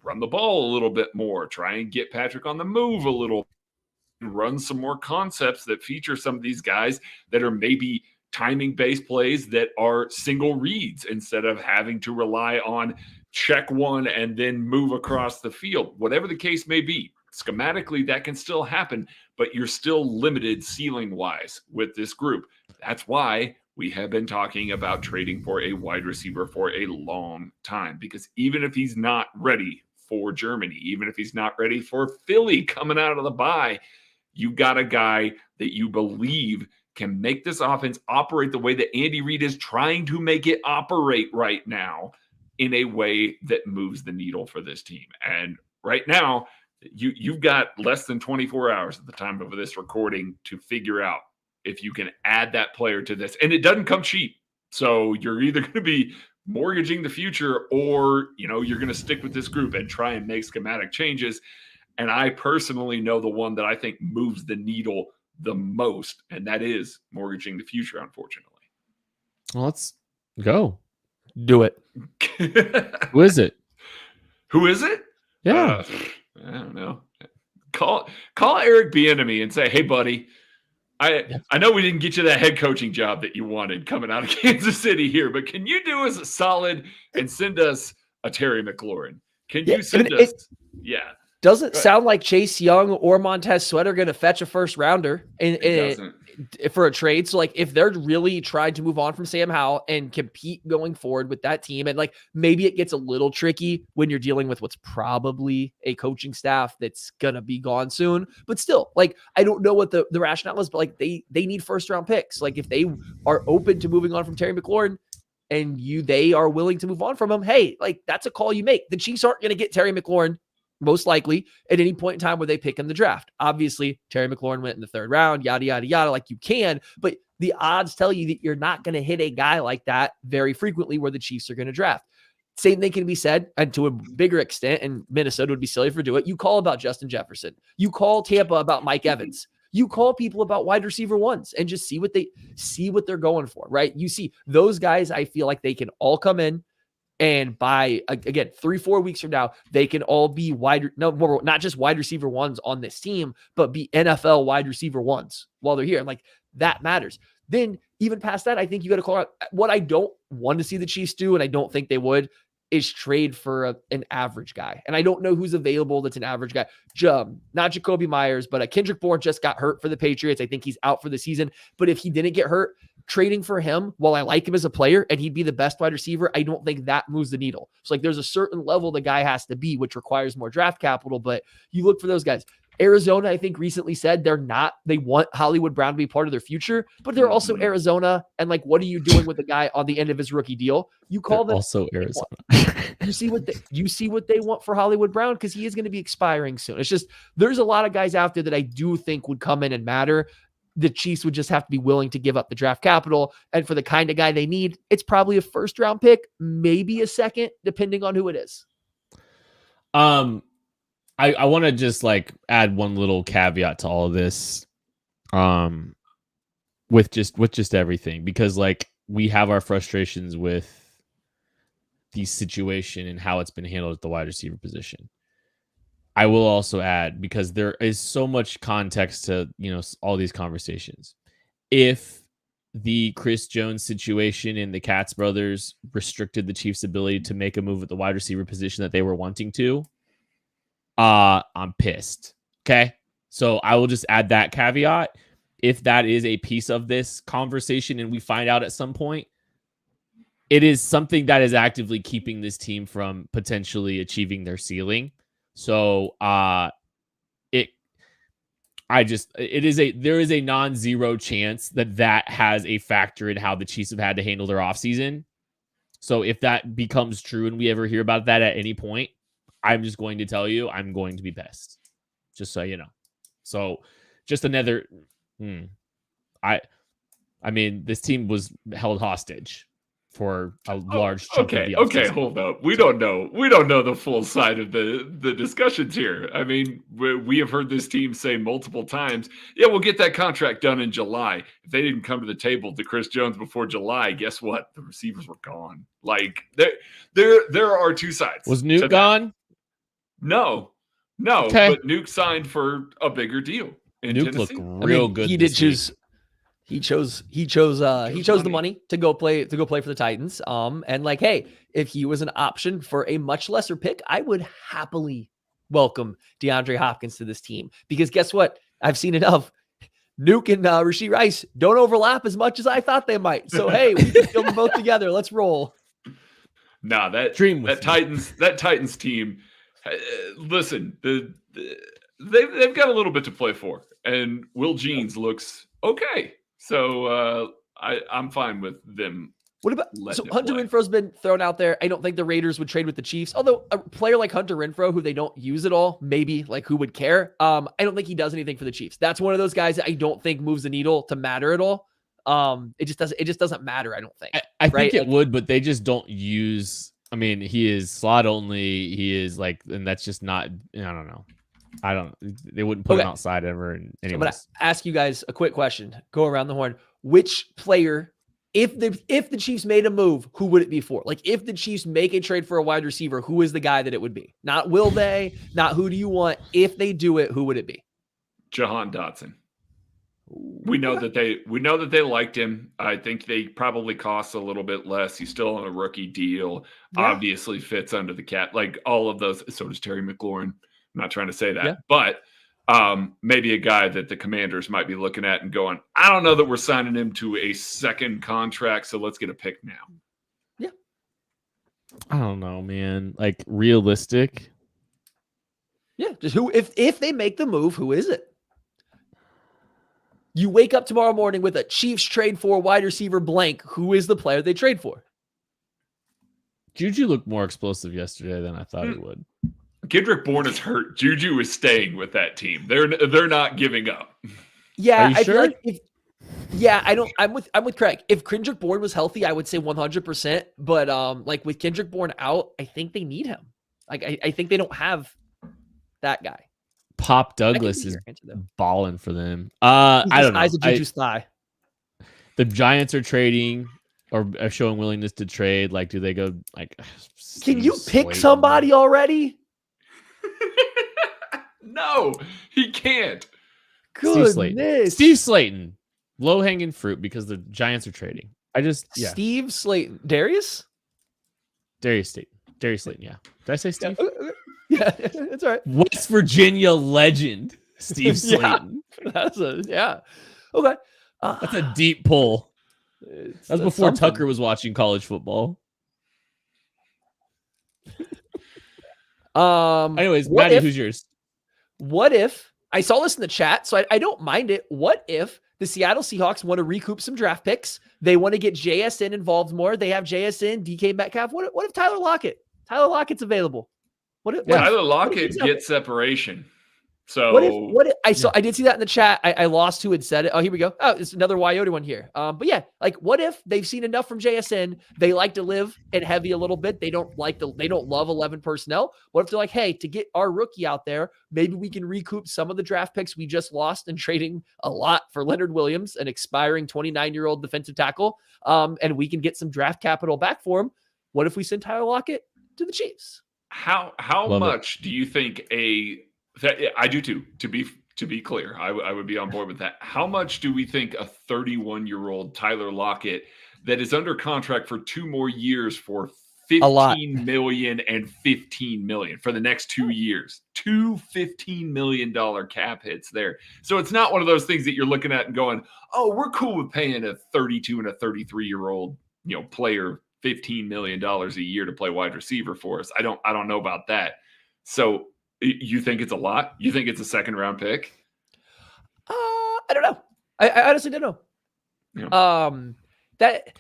D: run the ball a little bit more, try and get Patrick on the move a little, run some more concepts that feature some of these guys that are maybe timing-based plays that are single reads instead of having to rely on check one and then move across the field. Whatever the case may be, schematically that can still happen, but you're still limited ceiling-wise with this group. That's why we have been talking about trading for a wide receiver for a long time, because even if he's not ready for Germany, even if he's not ready for Philly coming out of the bye, you got a guy that you believe can make this offense operate the way that Andy Reid is trying to make it operate right now, in a way that moves the needle for this team. And right now, you've got less than 24 hours at the time of this recording to figure out if you can add that player to this. And it doesn't come cheap. So you're either going to be mortgaging the future, or, you're going to stick with this group and try and make schematic changes. And I personally know the one that I think moves the needle the most, and that is mortgaging the future, unfortunately.
A: Well, let's go.
C: Do it.
A: Who is it?
D: Who is it?
A: Yeah.
D: I don't know. Call Eric Bieniemy and say, hey, buddy, I know we didn't get you that head coaching job that you wanted coming out of Kansas City here, but can you do us a solid and send us a Terry McLaurin? Can you send us? Doesn't
C: sound like Chase Young or Montez Sweat are going to fetch a first rounder. And for a trade. So like if they're really trying to move on from Sam Howell and compete going forward with that team, and like maybe it gets a little tricky when you're dealing with what's probably a coaching staff that's gonna be gone soon, but still, like I don't know what the rationale is, but like they need first round picks. Like if they are open to moving on from Terry McLaurin and they are willing to move on from him, hey, like that's a call you make. The Chiefs aren't going to get Terry McLaurin most likely at any point in time where they pick in the draft. Obviously, Terry McLaurin went in the third round, yada, yada, yada, like you can, but the odds tell you that you're not going to hit a guy like that very frequently where the Chiefs are going to draft. Same thing can be said, and to a bigger extent, and Minnesota would be silly for doing it. You call about Justin Jefferson. You call Tampa about Mike Evans. You call people about wide receiver ones and just see what they're going for, right? You see those guys, I feel like they can all come in, and by, again, 3-4 weeks from now, they can all be not just wide receiver ones on this team, but be NFL wide receiver ones while they're here. And like that matters. Then even past that, I think you got to call out what I don't want to see the Chiefs do, and I don't think they would, is trade for an average guy. And I don't know who's available that's an average guy. Not Jacoby Myers, but Kendrick Bourne just got hurt for the Patriots. I think he's out for the season. But if he didn't get hurt, trading for him, while I like him as a player and he'd be the best wide receiver, I don't think that moves the needle. So like there's a certain level the guy has to be, which requires more draft capital, but you look for those guys. Arizona, I think, recently said they want Hollywood Brown to be part of their future, but they're also Arizona. And like, what are you doing with the guy on the end of his rookie deal? You call them
A: also Arizona.
C: You see what they want for Hollywood Brown, because he is going to be expiring soon. It's just, there's a lot of guys out there that I do think would come in and matter. The Chiefs would just have to be willing to give up the draft capital. And for the kind of guy they need, it's probably a first round pick, maybe a second, depending on who it is.
A: I want to just like add one little caveat to all of this, with just everything, because like we have our frustrations with the situation and how it's been handled at the wide receiver position. I will also add, because there is so much context to, all these conversations. If the Chris Jones situation and the Katz brothers restricted the Chiefs' ability to make a move at the wide receiver position that they were wanting to, I'm pissed. Okay. So I will just add that caveat. If that is a piece of this conversation and we find out at some point, it is something that is actively keeping this team from potentially achieving their ceiling. So there is a non-zero chance that has a factor in how the Chiefs have had to handle their offseason. So if that becomes true and we ever hear about that at any point, I'm just going to tell you, I'm going to be pissed. Just so you know. So just another, I mean, this team was held hostage for a large chunk of the offseason.
D: Okay, hold up. We don't know the full side of the discussions here. I mean, we have heard this team say multiple times, yeah, we'll get that contract done in July. If they didn't come to the table to Chris Jones before July, guess what? The receivers were gone. Like there are two sides.
A: Was Nuke gone?
D: No,
A: okay.
D: But Nuke signed for a bigger deal.
A: Nuke
D: Tennessee.
A: looked real good.
C: He did choose. He chose the money to go play for the Titans. And like, hey, if he was an option for a much lesser pick, I would happily welcome DeAndre Hopkins to this team, because guess what? I've seen enough. Nuke and Rashee Rice don't overlap as much as I thought they might. So hey, we can kill them both together. Let's roll.
D: Nah, that Titans team. Listen, they've got a little bit to play for, and Will Jeans looks okay. So I'm fine with them.
C: What about Hunter Renfro's been thrown out there? I don't think the Raiders would trade with the Chiefs. Although a player like Hunter Renfro, who they don't use at all, maybe, like, who would care? I don't think he does anything for the Chiefs. That's one of those guys that I don't think moves the needle to matter at all. It just doesn't matter, I don't think.
A: I think it would, but they just don't use. I mean, he is slot only. He is like, and that's just not. I don't know. They wouldn't put him outside ever. Anyways.
C: So I'm gonna ask you guys a quick question. Go around the horn. Which player, if the Chiefs made a move, who would it be for? Like, if the Chiefs make a trade for a wide receiver, who is the guy that it would be? Not will they? Not who do you want? If they do it, who would it be?
D: Jahan Dotson. We know that they liked him. I think they probably cost a little bit less. He's still on a rookie deal. Yeah. Obviously fits under the cap, like all of those. So does Terry McLaurin. I'm not trying to say that, but maybe a guy that the Commanders might be looking at and going, I don't know that we're signing him to a second contract, so let's get a pick now.
C: Yeah.
A: I don't know, man. Like, realistic.
C: Yeah, just who, if they make the move, who is it? You wake up tomorrow morning with a Chiefs trade for wide receiver blank. Who is the player they trade for?
A: Juju looked more explosive yesterday than I thought he would.
D: Kendrick Bourne is hurt. Juju is staying with that team. They're not giving up.
C: Yeah, I
A: sure?
C: feel like I'm with Craig. If Kendrick Bourne was healthy, I would say 100%. But like with Kendrick Bourne out, I think they need him. Like I think they don't have that guy.
A: Pop Douglas is balling for them. I don't know.
C: Eyes of Juju's thigh.
A: The Giants are trading or are showing willingness to trade. Like, do they go like?
C: Can you pick somebody already?
D: No, he can't.
C: Goodness.
A: Steve Slayton, low hanging fruit because the Giants are trading.
C: Steve Slayton, Darius
A: Slayton. Yeah. Did I say Steve?
C: Yeah, that's all right.
A: West Virginia legend, Steve Slayton.
C: That's okay.
A: That's a deep pull. That was before Tucker was watching college football. Anyways, Maddie, who's yours?
C: What if I saw this in the chat, so I don't mind it. What if the Seattle Seahawks want to recoup some draft picks? They want to get JSN involved more. They have JSN, DK Metcalf. What if Tyler Lockett? Tyler Lockett's available.
D: Tyler Lockett gets separation. So
C: I did see that in the chat. I lost who had said it. Oh, here we go. Oh, it's another Wyota one here. But yeah, like what if they've seen enough from JSN? They like to live in heavy a little bit. They don't love 11 personnel. What if they're like, hey, to get our rookie out there, maybe we can recoup some of the draft picks we just lost and trading a lot for Leonard Williams, an expiring 29-year-old defensive tackle. And we can get some draft capital back for him. What if we send Tyler Lockett to the Chiefs?
D: How much do you think I do too, to be clear, I would be on board with that. How much do we think a 31-year-old Tyler Lockett that is under contract for 2 more years for $15 million and $15 million for the next 2 years, 2 $15 million cap hits there. So it's not one of those things that you're looking at and going, oh, we're cool with paying a 32 and a 33-year-old, player $15 million a year to play wide receiver for us. I don't know about that. So you think it's a lot? You think it's a second-round pick?
C: I don't know. I honestly don't know.
A: Yeah.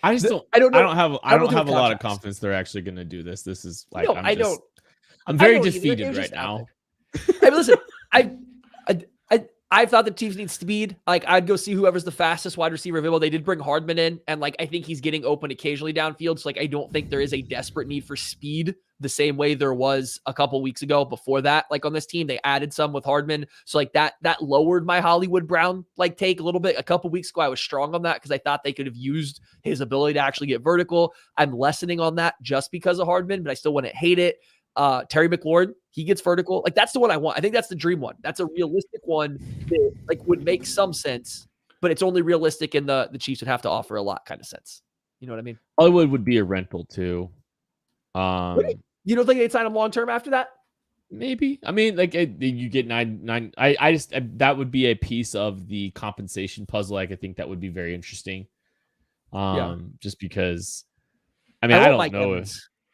A: I don't have a lot of confidence they're actually going to do this. This is like I'm very defeated right now.
C: I mean, listen, I thought the teams need speed. Like, I'd go see whoever's the fastest wide receiver available. They did bring Hardman in, and like I think he's getting open occasionally downfield. So like I don't think there is a desperate need for speed the same way there was a couple weeks ago. Before that, like on this team, they added some with Hardman. So like that lowered my Hollywood Brown take a little bit. A couple weeks ago, I was strong on that because I thought they could have used his ability to actually get vertical. I'm lessening on that just because of Hardman, but I still wouldn't hate it. Terry McLaurin, he gets vertical. Like that's the one I want. I think that's the dream one. That's a realistic one that like would make some sense, but it's only realistic in the Chiefs would have to offer a lot kind of sense. You know what I mean?
A: Hollywood would be a rental too.
C: You don't think they'd sign him long term after that?
A: Maybe. I mean, like you get nine. That would be a piece of the compensation puzzle. Like I think that would be very interesting. Just because. I mean, I don't know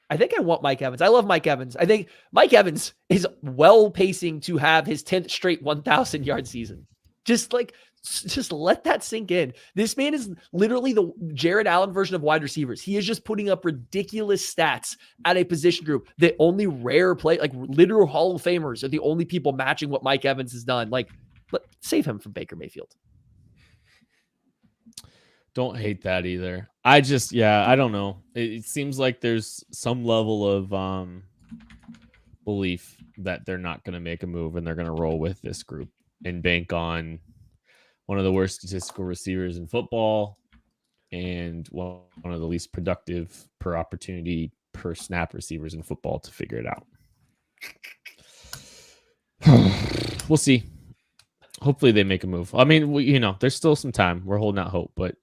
C: I think I want Mike Evans. I love Mike Evans. I think Mike Evans is well pacing to have his 10th straight 1,000-yard season. Just let that sink in. This man is literally the Jared Allen version of wide receivers. He is just putting up ridiculous stats at a position group that only rare play, like literal Hall of Famers are the only people matching what Mike Evans has done. Like, save him from Baker Mayfield.
A: Don't hate that either. I don't know. It seems like there's some level of belief that they're not going to make a move and they're going to roll with this group and bank on one of the worst statistical receivers in football and one of the least productive per opportunity per snap receivers in football to figure it out. We'll see. Hopefully they make a move. I mean, there's still some time. We're holding out hope, but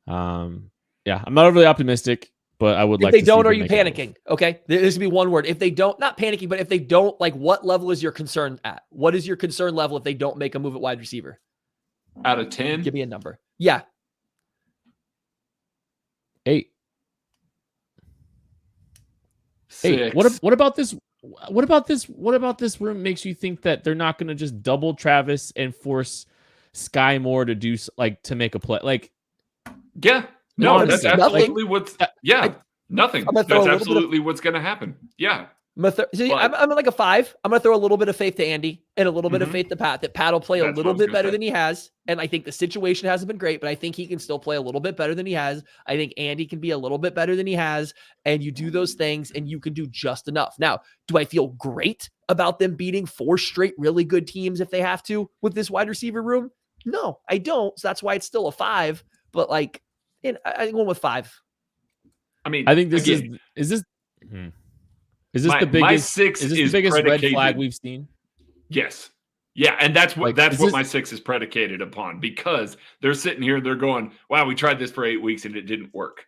A: I'm not overly optimistic. but I would
C: if
A: like
C: they
A: to
C: don't,
A: see
C: are
A: them
C: you
A: make a move.
C: panicking? Okay. This would be one word. If they don't, not panicking, but if they don't, like, what level is your concern at? What is your concern level if they don't make a move at wide receiver?
D: Out of 10?
C: Give me a number. Yeah.
A: 8.
D: 6.
A: What about this? What about this room makes you think that they're not going to just double Travis and force Skyy Moore to do to make a play? Like,
D: yeah, no, that's absolutely nothing. That's absolutely what's going to happen. Yeah.
C: I'm like a 5. I'm going to throw a little bit of faith to Andy and a little bit of faith to Pat, that Pat will play a little bit better than he has. And I think the situation hasn't been great, but I think he can still play a little bit better than he has. I think Andy can be a little bit better than he has. And you do those things and you can do just enough. Now, do I feel great about them beating 4 straight really good teams if they have to with this wide receiver room? No, I don't. So that's why it's still a 5. But like, I go with 5.
D: I mean,
A: I think this is this the biggest?
D: My 6
A: is this the biggest red flag we've seen?
D: Yes. Yeah, and that's what my 6 is predicated upon, because they're sitting here and they're going, "Wow, we tried this for 8 weeks and it didn't work."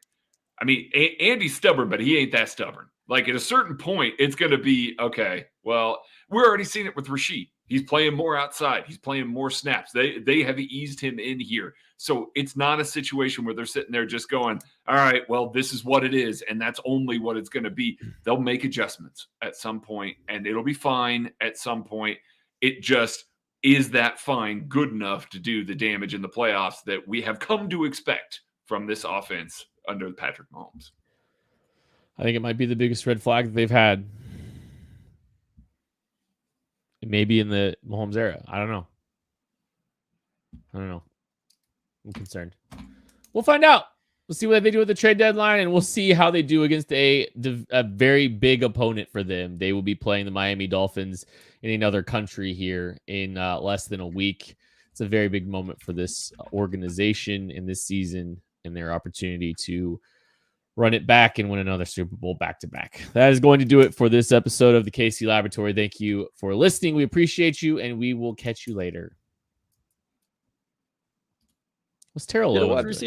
D: I mean, Andy's stubborn, but he ain't that stubborn. Like, at a certain point, it's going to be, okay, well, we're already seeing it with Rashid. He's playing more outside. He's playing more snaps. They have eased him in here. So it's not a situation where they're sitting there just going, all right, well, this is what it is, and that's only what it's going to be. They'll make adjustments at some point, and it'll be fine at some point. It just is that fine good enough to do the damage in the playoffs that we have come to expect from this offense under Patrick Mahomes.
A: I think it might be the biggest red flag that they've had. Maybe in the Mahomes era. I don't know. I'm concerned. We'll find out. We'll see what they do with the trade deadline, and we'll see how they do against a very big opponent for them. They will be playing the Miami Dolphins in another country here in less than a week. It's a very big moment for this organization in this season and their opportunity to run it back and win another Super Bowl back-to-back. That is going to do it for this episode of the KC Laboratory. Thank you for listening. We appreciate you, and we will catch you later. What's Terrell?
C: Wide receiver.